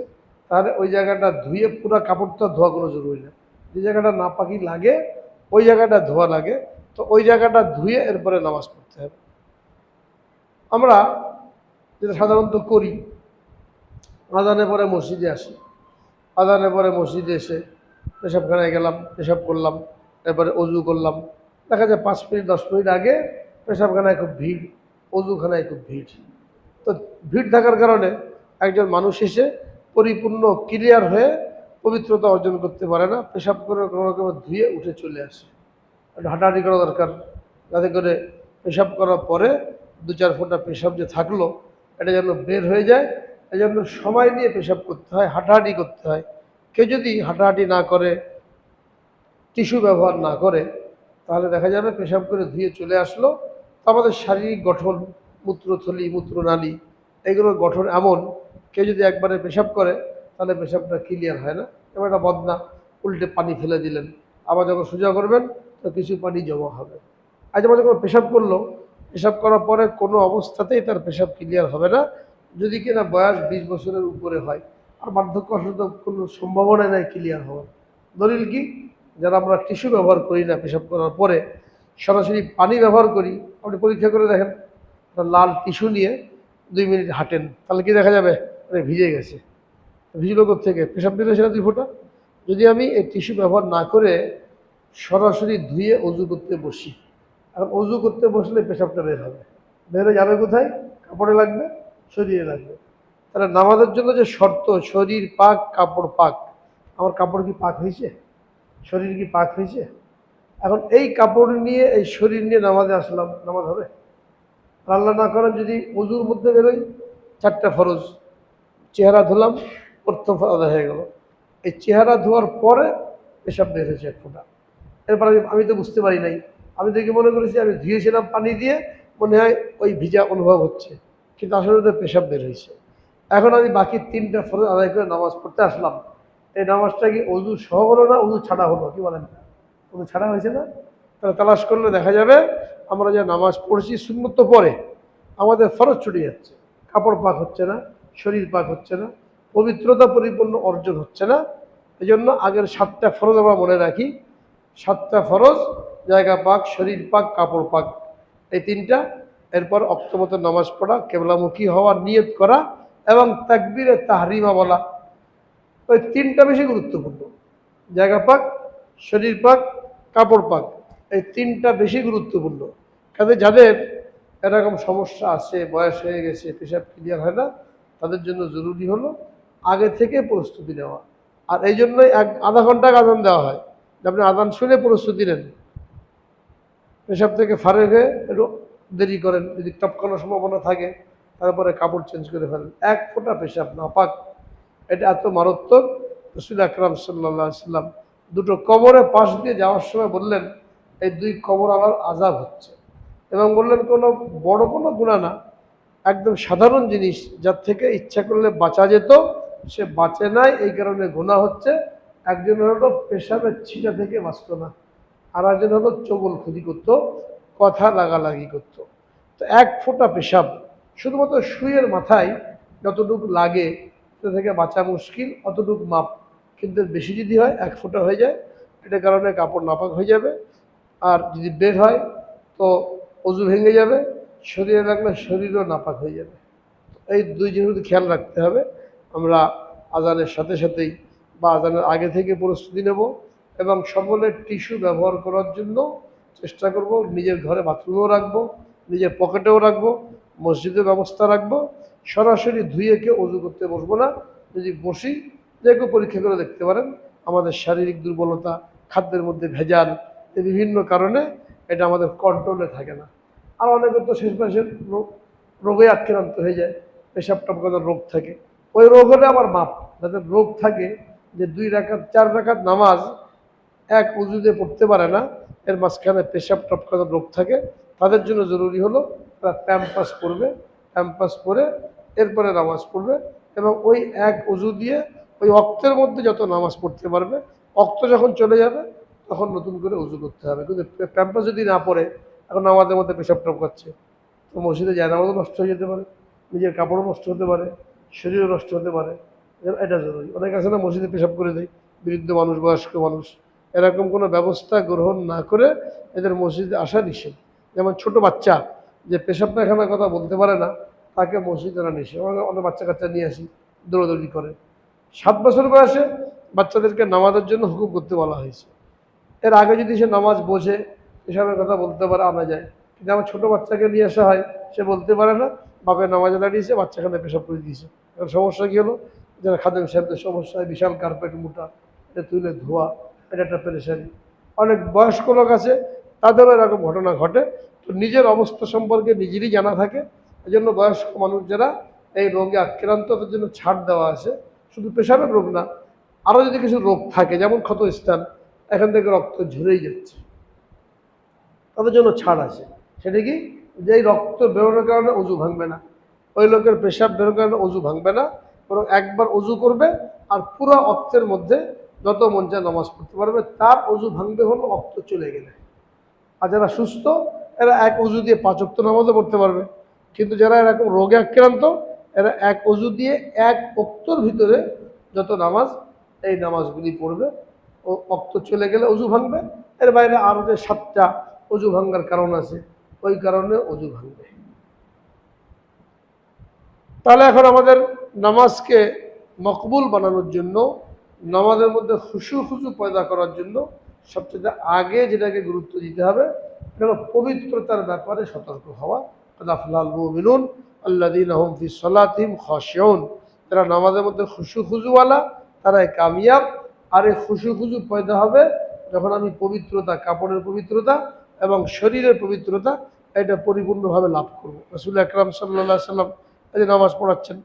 তাহলে ওই জায়গাটা ধুয়ে, পুরো কাপড়টা ধোয়া কোনো জরুরি না। যে জায়গাটা নাপাকি লাগে ওই জায়গাটা ধোয়া লাগে, তো ওই জায়গাটা ধুয়ে এরপরে নামাজ পড়তে হবে। আমরা যেটা সাধারণত করি, আজানে পরে মসজিদে আসি, আজানে পরে মসজিদে এসে পেশাবখানায় গেলাম, পেশাব করলাম, এরপরে অজু করলাম। দেখা যায় 5 মিনিট 10 মিনিট আগে পেশাবখানায় খুব ভিড়, অজুখানায় খুব ভিড়। তো ভিড় থাকার কারণে একজন মানুষ এসে পরিপূর্ণ ক্লিয়ার হয়ে পবিত্রতা অর্জন করতে পারে না, পেশাব করে কোনো রকম ধুয়ে উঠে চলে আসে। একটু হাঁটাহাঁটি করা দরকার, যাতে করে পেশাব করার পরে 2-4 ফোঁটা পেশাব যে থাকলো এটা যেন বের হয়ে যায়। এই জন্য সময় নিয়ে পেশাব করতে হয়, হাঁটাহাঁটি করতে হয়। কেউ যদি হাঁটাহাঁটি না করে, টিস্যু ব্যবহার না করে, তাহলে দেখা যাবে পেশাব করে ধুয়ে চলে আসলো, তো আমাদের শারীরিক গঠন, মূত্রথলি, মূত্রনালী, এগুলোর গঠন এমন, কেউ যদি একবারে পেশাব করে তাহলে পেশাবটা ক্লিয়ার হয় না। এবার একটা বদনা, উল্টে পানি ফেলে দিলেন, আবার যখন সোজা করবেন তো কিছু পানি জমা হবে। আজ আমার যখন পেশাব করলো, পেশাব করার পরে কোনো অবস্থাতেই তার পেশাব ক্লিয়ার হবে না, যদি কিনা বয়স 20 বছরের উপরে হয়। আর বার্ধক্য আসলে তো কোনো সম্ভাবনা নেই ক্লিয়ার হওয়ার। দলিল কি? যারা আমরা টিস্যু ব্যবহার করি না পেশাব করার পরে, সরাসরি পানি ব্যবহার করি, আপনি পরীক্ষা করে দেখেন, লাল টিস্যু নিয়ে 2 মিনিট হাঁটেন, তাহলে কি দেখা যাবে? ভিজে গেছে। ভিজলো থেকে পেশাব দিলে সেটা 2 ফোঁটা। যদি আমি এই টিস্যু ব্যবহার না করে সরাসরি ধুয়ে অজু করতে বসি, আর অজু করতে বসলে পেশাবটা বের হবে, বের হয়ে যাবে কোথায়? কাপড়ে লাগবে, শরীরে লাগবে। তাহলে নামাজের জন্য যে শর্ত, শরীর পাক, কাপড় পাক, আমার কাপড় কি পাক হয়েছে? শরীর কি পাক হয়েছে? এখন এই কাপড় নিয়ে, এই শরীর নিয়ে নামাজে আসলাম, নামাজ হবে? আল্লাহ না করেন যদি অজুর মধ্যে বেরোই, 4টা ফরজ, চেহারা ধুলাম, প্রথম ফরজ হয়ে গেল, এই চেহারা ধোয়ার পরে পেশাব বের হয়েছে 1 ফোঁটা। এরপর আমি তো বুঝতে পারি নাই, আমি দেখে মনে করেছি আমি ধুয়েছিলাম পানি দিয়ে, মনে হয় ওই ভিজা অনুভব হচ্ছে, কিন্তু আসলে তো পেশাব বের হয়েছে। এখন আমি বাকি 3টা ফরজ আদায় করে নামাজ পড়তে আসলাম, এই নামাজটা কি অজু সহ হলো না অজু ছাড়া হলো? কি বলেন? অজু ছাড়া হয়েছে না? তাহলে তালাশ করলে দেখা যাবে আমরা যে নামাজ পড়ছি সুন্নত তো পরে, আমাদের ফরজ ছুটে যাচ্ছে, কাপড় পাক হচ্ছে না, শরীর পাক হচ্ছে না, পবিত্রতা পরিপূর্ণ অর্জন হচ্ছে না। এই জন্য আগের 7টা ফরজ আমরা মনে রাখি, 7টা ফরজ, জায়গা পাক, শরীর পাক, কাপড় পাক, এই 3টা। এরপর অক্তমত নামাজ পড়া, কেবলামুখী হওয়ার নিয়ত করা এবং তাকবীরে তাহরিমা বলা, ওই 3টা বেশি গুরুত্বপূর্ণ। জায়গা পাক, শরীর পাক, কাপড় পাক, এই 3টা বেশি গুরুত্বপূর্ণ। কাজে যাদের এরকম সমস্যা আছে, বয়স হয়ে গেছে, পেশাব ক্লিয়ার হয় না, তাদের জন্য জরুরি হলো আগে থেকে প্রস্তুতি নেওয়া। আর এই জন্যই আধা ঘন্টা আজান দেওয়া হয়, আপনি আজান শুনে প্রস্তুতি নেন, পেশাব থেকে ফারেক হয়ে একটু দেরি করেন, যদি টপকানোর সম্ভাবনা থাকে তারপরে কাপড় চেঞ্জ করে ফেলেন। 1 ফোঁটা পেশাব নাপাক, এটা এত মারাত্মক। রাসূল আকরাম সাল্লাল্লাহু আলাইহি সাল্লাম 2টো কবরের পাশ দিয়ে যাওয়ার সময় বললেন, এই 2 কবর আমার আযাব হচ্ছে, এবং বললেন কোনো বড় কোনো গুনাহ না, একদম সাধারণ জিনিস, যার থেকে ইচ্ছা করলে বাঁচা যেত সে বাঁচে নাই, এই কারণে গুনাহ হচ্ছে। একজনের হলো পেশাবের ছিটা থেকে বাঁচত না, আর একজন হলো চগলখুদি করতো, কথা লাগালাগি করতো। তো 1 ফোঁটা পেশাব শুধুমাত্র শুয়ের মাথায় যতটুকু লাগে এটা থেকে বাঁচা মুশকিল, অতটুকু মাপ। কিন্তু বেশি যদি হয় 1 ফোঁটা হয়ে যায়, এটার কারণে কাপড় নাপাক হয়ে যাবে। আর যদি বের হয় তো অজু ভেঙে যাবে, শরীরে লাগলে শরীরও নাপাক হয়ে যাবে। এই 2 জিনিস খেয়াল রাখতে হবে। আমরা আজানের সাথে সাথেই বা আজানের আগে থেকে প্রস্তুতি নেব এবং সকলের টিস্যু ব্যবহার করার জন্য চেষ্টা করব। নিজের ঘরে বাথরুমেও রাখবো, নিজের পকেটেও রাখবো, মসজিদের ব্যবস্থা রাখবো। সরাসরি ধুয়ে কেউ অজু করতে বসবো না। যদি বসি, যে কেউ পরীক্ষা করে দেখতে পারেন আমাদের শারীরিক দুর্বলতা, খাদ্যের মধ্যে ভেজাল, এই বিভিন্ন কারণে এটা আমাদের কন্ট্রোলে থাকে না। আর অনেকে তো শেষ মাসে রোগে আক্রান্ত হয়ে যায়, পেশাব টপকানোর রোগ থাকে। ওই রোগ হলে আমার মাপ। যাদের রোগ থাকে যে 2 রাকাত 4 রাকাত নামাজ এক উজুতে পড়তে পারে না, এর মাঝখানে পেশাব টপকানোর রোগ থাকে, তাদের জন্য জরুরি হলো তারা প্যাম্পাস পরবে। প্যাম্পাস পরে এরপরে নামাজ পড়বে এবং ওই এক উজু দিয়ে ওই অক্তের মধ্যে যত নামাজ পড়তে পারবে, অক্ত যখন চলে যাবে তখন নতুন করে উজু করতে হবে। কিন্তু প্যাম্পাস যদি না পড়ে, এখন আমাদের মধ্যে পেশাব টপকাচ্ছে, তো মসজিদে জায়নামাজও নষ্ট হয়ে যেতে পারে, নিজের কাপড়ও নষ্ট হতে পারে, শরীরও নষ্ট হতে পারে। এটা জরুরি। অনেক আছে না মসজিদে পেশাব করে দেয়, বৃদ্ধ মানুষ, বয়স্ক মানুষ, এরকম কোনো ব্যবস্থা গ্রহণ না করে এদের মসজিদে আসা নিষেধ। যেমন ছোট বাচ্চা যে পেশাব পায়খানার কথা বলতে পারে না, তাকে মসজিদে আনা নিষেধ। আমরা অনেক বাচ্চা কাচ্চা নিয়ে আসি, দৌড়াদৌড়ি করে। 7 বছর বয়সে বাচ্চাদেরকে নামাজের জন্য হুকুম করতে বলা হয়েছে। এর আগে যদি সে নামাজ বোঝে, এসবের কথা বলতে পারে, আনা যায়। কিন্তু আমার ছোটো বাচ্চাকে নিয়ে আসা হয়, সে বলতে পারে না, বাপের নামাজে দাঁড়িয়েছে, বাচ্চাখানে পেশাব করে দিয়েছে। এখন সমস্যা কী হলো? যারা খাদেম সাহেবদের সমস্যা হয়, বিশাল কার্পেট মোটা, এটা তুলে ধোয়া, এটা একটা পেরেশানি। অনেক বয়স্ক লোক আছে, তাদেরও এরকম ঘটনা ঘটে। তো নিজের অবস্থা সম্পর্কে নিজেরই জানা থাকে। এই জন্য বয়স্ক মানুষ যারা এই রোগে আক্রান্ত, তাদের জন্য ছাড় দেওয়া আছে। শুধু পেশাবের রোগ না, আরও যদি কিছু রোগ থাকে, যেমন ক্ষতস্থান, এখান থেকে রক্ত ঝরেই যাচ্ছে, তাদের জন্য ছাড় আছে। সেটা কি? যে এই রক্ত বেরোনোর কারণে অজু ভাঙবে না, ওই লোকের পেশাব বেরোনোর কারণে অজু ভাঙবে না, বরং একবার অজু করবে আর পুরো অক্তের মধ্যে যত মন চায় নামাজ পড়তে পারবে। তার অজু ভাঙবে হলো অক্ত চলে গেলে। আর যারা সুস্থ, এরা এক অজু দিয়ে 5 ওয়াক্ত নামাজও পড়তে পারবে। কিন্তু যারা এরকম রোগে আক্রান্ত, এরা এক অজু দিয়ে 1 ওয়াক্তর ভিতরে যত নামাজ, এই নামাজগুলি পড়বে। ও অক্ত চলে গেলে অজু ভাঙবে। এর বাইরে আরও যে 7টা অজু ভাঙার কারণ আছে, ওই কারণে অজু ভাঙবে। তাহলে এখন আমাদের নামাজকে মকবুল বানানোর জন্য, নামাজের মধ্যে খুশু পয়দা করার জন্য সবচেয়ে আগে যেটাকে গুরুত্ব দিতে হবে, এটা হলো পবিত্রতার ব্যাপারে সতর্ক হওয়া। কাদ আফলাল মুমিনুন আল্লাযীনা হুম ফি সালাতিহিম খাশিউন। যারা নামাজের মধ্যে খুশুওয়ালা, তারাই কামিয়াব। আর এই খুশু পয়দা হবে যখন আমি পবিত্রতা, কাপড়ের পবিত্রতা এবং শরীরের পবিত্রতা, এটা পরিপূর্ণভাবে লাভ করব। রাসূল আকরাম সাল্লাল্লাহু আলাইহি সাল্লাম এই যে নামাজ পড়াচ্ছেন,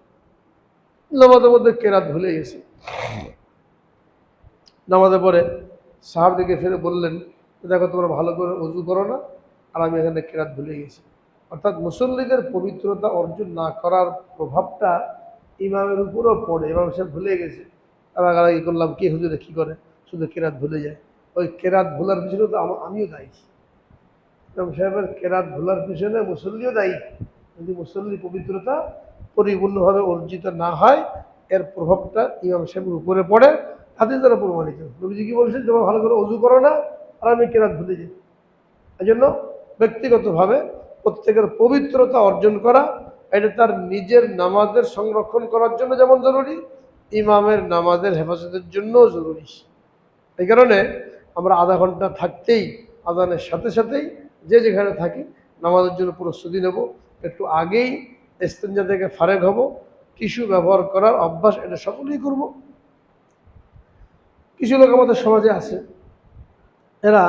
নামাজের মধ্যে কেরাত ভুলে গেছে। নামাজে পরে সাহাবীদেরকে ফিরে বললেন, দেখো তোমরা ভালো করে ওযু করো না, আর আমি এখানে কেরাত ভুলে গেছি। অর্থাৎ মুসল্লিদের পবিত্রতা অর্জন না করার প্রভাবটা ইমামের উপরও পড়ে। ইমাম সাহেব ভুলে গেছে, রাগারাগি করলাম, কে হুজুরে কী করে, শুধু কেরাত ভুলে যায়। ওই কেরাত ভুলার পিছনে তো আমিও দায়ী। ইমাম সাহেবের কেরাত ভুলার পিছনে মুসল্লিও দায়ী। যদি মুসল্লি পবিত্রতা পরিপূর্ণভাবে অর্জিত না হয়, এর প্রভাবটা ইমাম সাহেবের উপরে পড়ে। হাদিস দ্বারা প্রমাণিত। নবীজি কি বলছেন? তোমরা ভালো করে ওযু করো না, আর আমি কেরাত ভুলে যাই। এই জন্য ব্যক্তিগতভাবে প্রত্যেকের পবিত্রতা অর্জন করা, এটা তার নিজের নামাজের সংরক্ষণ করার জন্য যেমন জরুরি, ইমামের নামাজের হেফাজতের জন্যও জরুরি। এই কারণে আমরা আধা ঘন্টা থাকতেই, আজানের সাথে সাথেই যে যেখানে থাকি, নামাজের জন্য প্রস্তুতি নেব। একটু আগেই ইস্তেঞ্জা থেকে ফারেক হব, টিস্যু ব্যবহার করার অভ্যাস এটা সকলেই করব। কিছু লোক আমাদের সমাজে আছে, এরা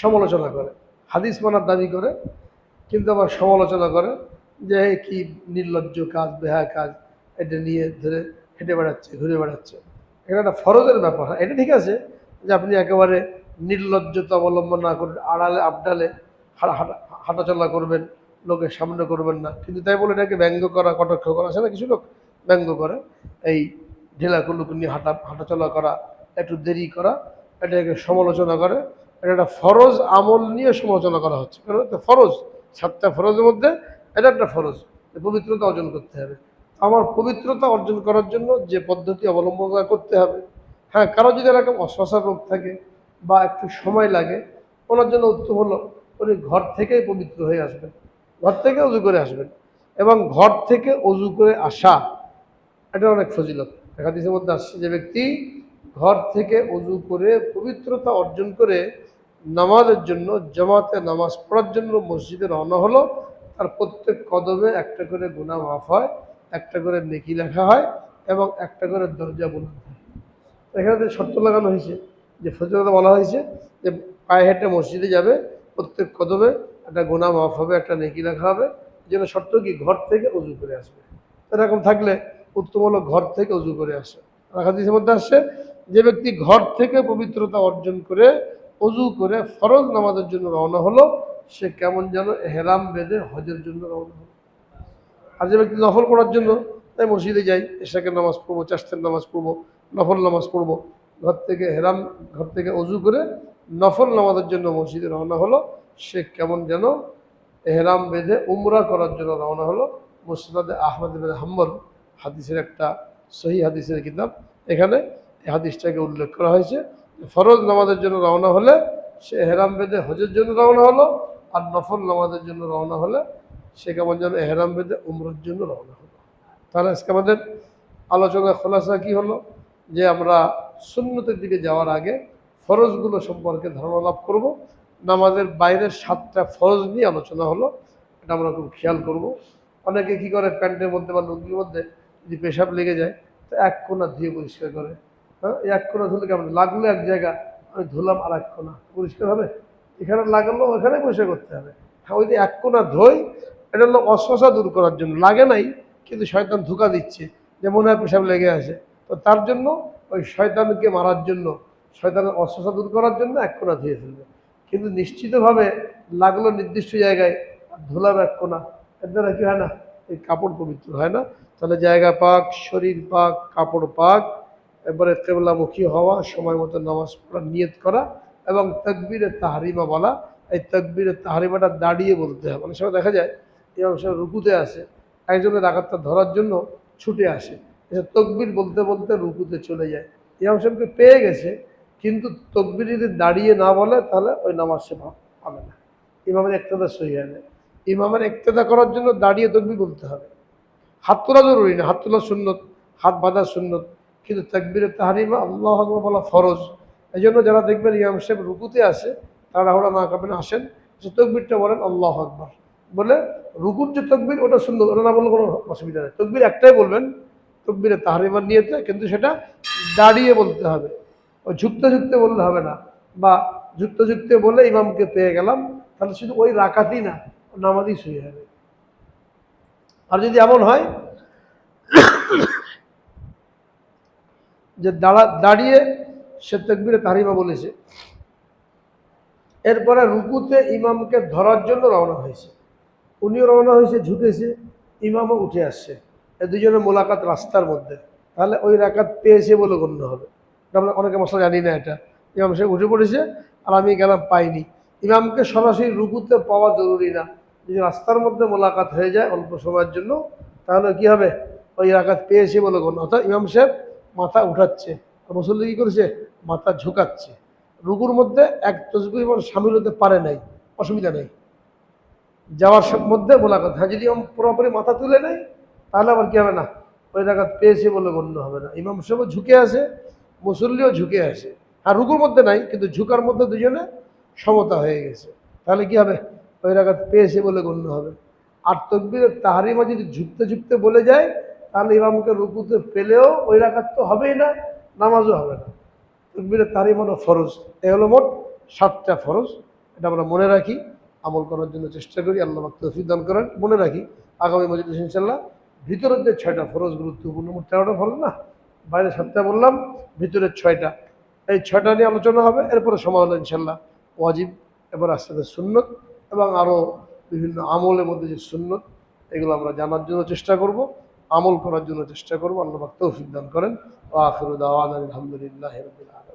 সমালোচনা করে, হাদিস মানার দাবি করে, কিন্তু আবার সমালোচনা করে যে কি নির্লজ্জ কাজ, বেহায়া কাজ, এটা নিয়ে ধরে হেঁটে বেড়াচ্ছে, ঘুরে বেড়াচ্ছে। এটা একটা ফরজের ব্যাপার। এটা ঠিক আছে যে আপনি একেবারে নির্লজ্জতা অবলম্বন না করে আড়ালে আবডালে হাঁটাচলা করবেন, লোকের সামনে করবেন না। কিন্তু তাই বলে এটাকে ব্যঙ্গ করা, কটাক্ষ করা আছে না, কিছু লোক ব্যঙ্গ করে। এই ঢেলা কুলুক নিয়ে হাঁটাচলা করা, একটু দেরি করা, এটাকে সমালোচনা করে। এটা একটা ফরজ আমল নিয়ে সমালোচনা করা হচ্ছে। কারণ এটা ফরজ, 7টা ফরজের মধ্যে এটা একটা ফরজ, পবিত্রতা অর্জন করতে হবে। আমার পবিত্রতা অর্জন করার জন্য যে পদ্ধতি অবলম্বন করতে হবে। হ্যাঁ, কারো যদি এরকম অশ্বাসার রোগ থাকে বা একটু সময় লাগে, ওনার জন্য উত্তম হলো উনি ঘর থেকেই পবিত্র হয়ে আসবেন, ঘর থেকে অজু করে আসবেন। এবং ঘর থেকে অজু করে আসা এটা অনেক ফজিলত। হাদিসের মধ্যে আসছে যে ব্যক্তি ঘর থেকে অজু করে পবিত্রতা অর্জন করে নামাজের জন্য, জামাতে নামাজ পড়ার জন্য মসজিদে রওনা হলো, তার প্রত্যেক কদমে একটা করে গুনাহ মাফ হয়, একটা করে নেকি লেখা হয় এবং একটা করে দরজা বুলন্দ হয়। এখানে শর্ত লাগানো হয়েছে যে ফজিলতে বলা হয়েছে যে পায়ে হেঁটে মসজিদে যাবে, প্রত্যেক কদমে একটা গুনাহ মাফ হবে, একটা নেকি লেখা হবে। এই জন্য শর্ত কি ঘর থেকে অজু করে আসবে। এরকম থাকলে উত্তম হলো ঘর থেকে অজু করে আসে। আর হাদিসের মধ্যে আসছে যে ব্যক্তি ঘর থেকে পবিত্রতা অর্জন করে অজু করে ফরজ নামাজের জন্য রওনা হলো, সে কেমন যেন হেরাম বেঁধে হজের জন্য রওনা হলো। আর যে ব্যক্তি নফল পড়ার জন্য তাই মসজিদে যাই, এশাকের নামাজ পড়বো, চাষতের নামাজ পড়বো, নফল নামাজ পড়বো, ঘর থেকে অজু করে নফল নামাজের জন্য মসজিদে রওনা হলো, সে কেমন যেন এহরাম বেঁধে উমরা করার জন্য রওনা হলো। মুসনাদে আহমদ ইবনে হাম্বল হাদিসের একটা সহি হাদিসের কিতাব, এখানে এই হাদিসটাকে উল্লেখ করা হয়েছে। ফরজ নামাজের জন্য রওনা হলে সে এহরাম বেঁধে হজের জন্য রওনা হলো, আর নফল নামাজের জন্য রওনা হলে সে কেমন যেন এহরাম বেঁধে উমরার জন্য রওনা হলো। তাহলে আজকে আমাদের আলোচনার খোলাসা কি হলো, যে আমরা সুন্নতের দিকে যাওয়ার আগে ফরজগুলো সম্পর্কে ধারণা লাভ করব। নামাজের বাইরের 7টা ফরজ নিয়ে আলোচনা হলো, এটা আমরা খুব খেয়াল করব। অনেকে কি করে, প্যান্টের মধ্যে বা লুঙ্গির মধ্যে যদি পেশাব লেগে যায় তো এক কোণা ধুয়ে পরিষ্কার করে। হ্যাঁ, এই এক কোণা ধুলে কেমন লাগলো, এক জায়গা আমি ধুলাম আর এক কোণা পরিষ্কার হবে? এখানে লাগালো ওখানে পরিষ্কার করতে হবে। হ্যাঁ, ওই যে এক কোণা ধোই, এটা হলো অস্বসা দূর করার জন্য, লাগে নাই কিন্তু শয়তান ধোঁকা দিচ্ছে যে মনে হয় পেশাব লেগে আছে। তো তার জন্য ওই শয়তানকে মারার জন্য, শয়তানের অস্বসা দূর করার জন্য এক কোণা ধুয়ে ফেলবে। কিন্তু নিশ্চিতভাবে লাগলো নির্দিষ্ট জায়গায়, আর ধুলাম এক কোণা, এর দ্বারা কি হয় না, এই কাপড় পবিত্র হয় না। তাহলে জায়গা পাক, শরীর পাক, কাপড় পাক, এবারে কেবলামুখী হওয়া, সময় মতো নামাজ পড়ার নিয়ত করা এবং তাকবীরে তাহরিমা বলা। এই তাকবীরে তাহরিমাটা দাঁড়িয়ে বলতে হবে। অনেক সময় দেখা যায় ইমাম সাহেব রুকুতে আসে, একজনের রাকাতটা ধরার জন্য ছুটে আসে, এসে তকবীর বলতে বলতে রুকুতে চলে যায়। ইমাম সাহেবকে পেয়ে গেছে, কিন্তু তকবীর যদি দাঁড়িয়ে না বলে তাহলে ওই নামাজ সে পাবে না, ইমামের ইক্তেদা সহি হয় না। ইমামের ইক্তেদা করার জন্য দাঁড়িয়ে তকবীর বলতে হবে। হাত তোলা জরুরি না, হাত তোলা সুন্নত, হাত বাঁধা সুন্নত, কিন্তু তাকবীরে তাহরিমা আল্লাহু আকবার বলা ফরজ। এই জন্য যারা দেখবেন ইমাম সাহেব রুকুতে আসে, তারা ওরা না করবেন, আসেন যে তকবীরটা বলেন আল্লাহু আকবার বলে, রুকুর যে তকবীর ওটা সুন্নত, ওটা না বললে কোনো অসুবিধা নেই। তকবীর একটাই বলবেন তকবীরে তাহরিমার নিয়তে, কিন্তু সেটা দাঁড়িয়ে বলতে হবে, ওই ঝুঁকতে ঝুঁকতে বললে হবে না। বা ঝুঁকতে ঝুঁকতে বলে ইমামকে পেয়ে গেলাম, তাহলে শুধু ওই রাকাতই না, নামাজই সহি হবে। আর যদি এমন হয় যে দাঁড়িয়ে সে তাকবীরে তাহরিমা বলেছে, এরপরে রুকুতে ইমামকে ধরার জন্য রওনা হয়েছে, উনিও রওনা হয়েছে, ঝুঁকেছে, ইমামও উঠে আসছে, এই দুজনের মোলাকাত রাস্তার মধ্যে, তাহলে ওই রাকাত পেয়েছে বলে গণ্য হবে। আমরা অনেকে মশলা জানি না এটা, ইমাম সাহেব উঠে পড়েছে আর আমি গেলাম পাইনি। ইমামকে সরাসরি রুকুতে পাওয়া জরুরি না, যদি রাস্তার মধ্যে মোলাকাত হয়ে যায় অল্প সময়ের জন্য, তাহলে কি হবে, ওই রাকাত পেয়েছে বলে গণ্য। অর্থাৎ ইমাম সাহেব মাথা উঠাচ্ছে, মুসল্লি কী করেছে, মাথা ঝুঁকাচ্ছে। রুকুর মধ্যে এক তসবিহ সামিল হতে পারে নাই, অসুবিধা নেই, যাওয়ার মধ্যে মোলাকাত। হ্যাঁ, যদি পুরোপুরি মাথা তুলে নেয় তাহলে আবার কি হবে না, ওই রাকাত পেয়েছে বলে গণ্য হবে না। ইমাম সাহেবও ঝুঁকে আসে, মুসল্লিও ঝুঁকে আসে, আর রুকুর মধ্যে নাই কিন্তু ঝুঁকার মধ্যে দুজনে সমতা হয়ে গেছে, তাহলে কি হবে, ওই রাকাত পেয়েছে বলে গণ্য হবে। আর তাকবীরে তাহরিমা যদি ঝুঁকতে ঝুঁকতে বলে যায়, তাহলে ইমামকে রুকুতে পেলেও ওই রাকাত তো হবেই না, নামাজও হবে না। তাকবীরে তাহরিমাও ফরজ। এ হলো মোট 7টা ফরজ। এটা আমরা মনে রাখি, আমল করার জন্য চেষ্টা করি, আল্লাহ পাক তৌফিক দান করেন। মনে রাখি আগামী মজলিসে ইনশাআল্লাহ ভিতরের যে 6টা ফরজ গুরুত্বপূর্ণ, মোট 13টা ফরজ না, বাইরে 7টা বললাম, ভিতরের 6টা, এই 6টা নিয়ে আলোচনা হবে। এরপরে সময় হলো ইনশাআল্লাহ ওয়াজিব, এবার আস্তে আস্তে সুন্নত এবং আরও বিভিন্ন আমলের মধ্যে যে সুন্নত, এগুলো আমরা জানার জন্য চেষ্টা করব, আমল করার জন্য চেষ্টা করব। আল্লাহ পাক তৌফিক দান করেন। ওয়া আখিরু দাওয়ানা আলহামদুলিল্লাহি রাব্বিল আলামিন।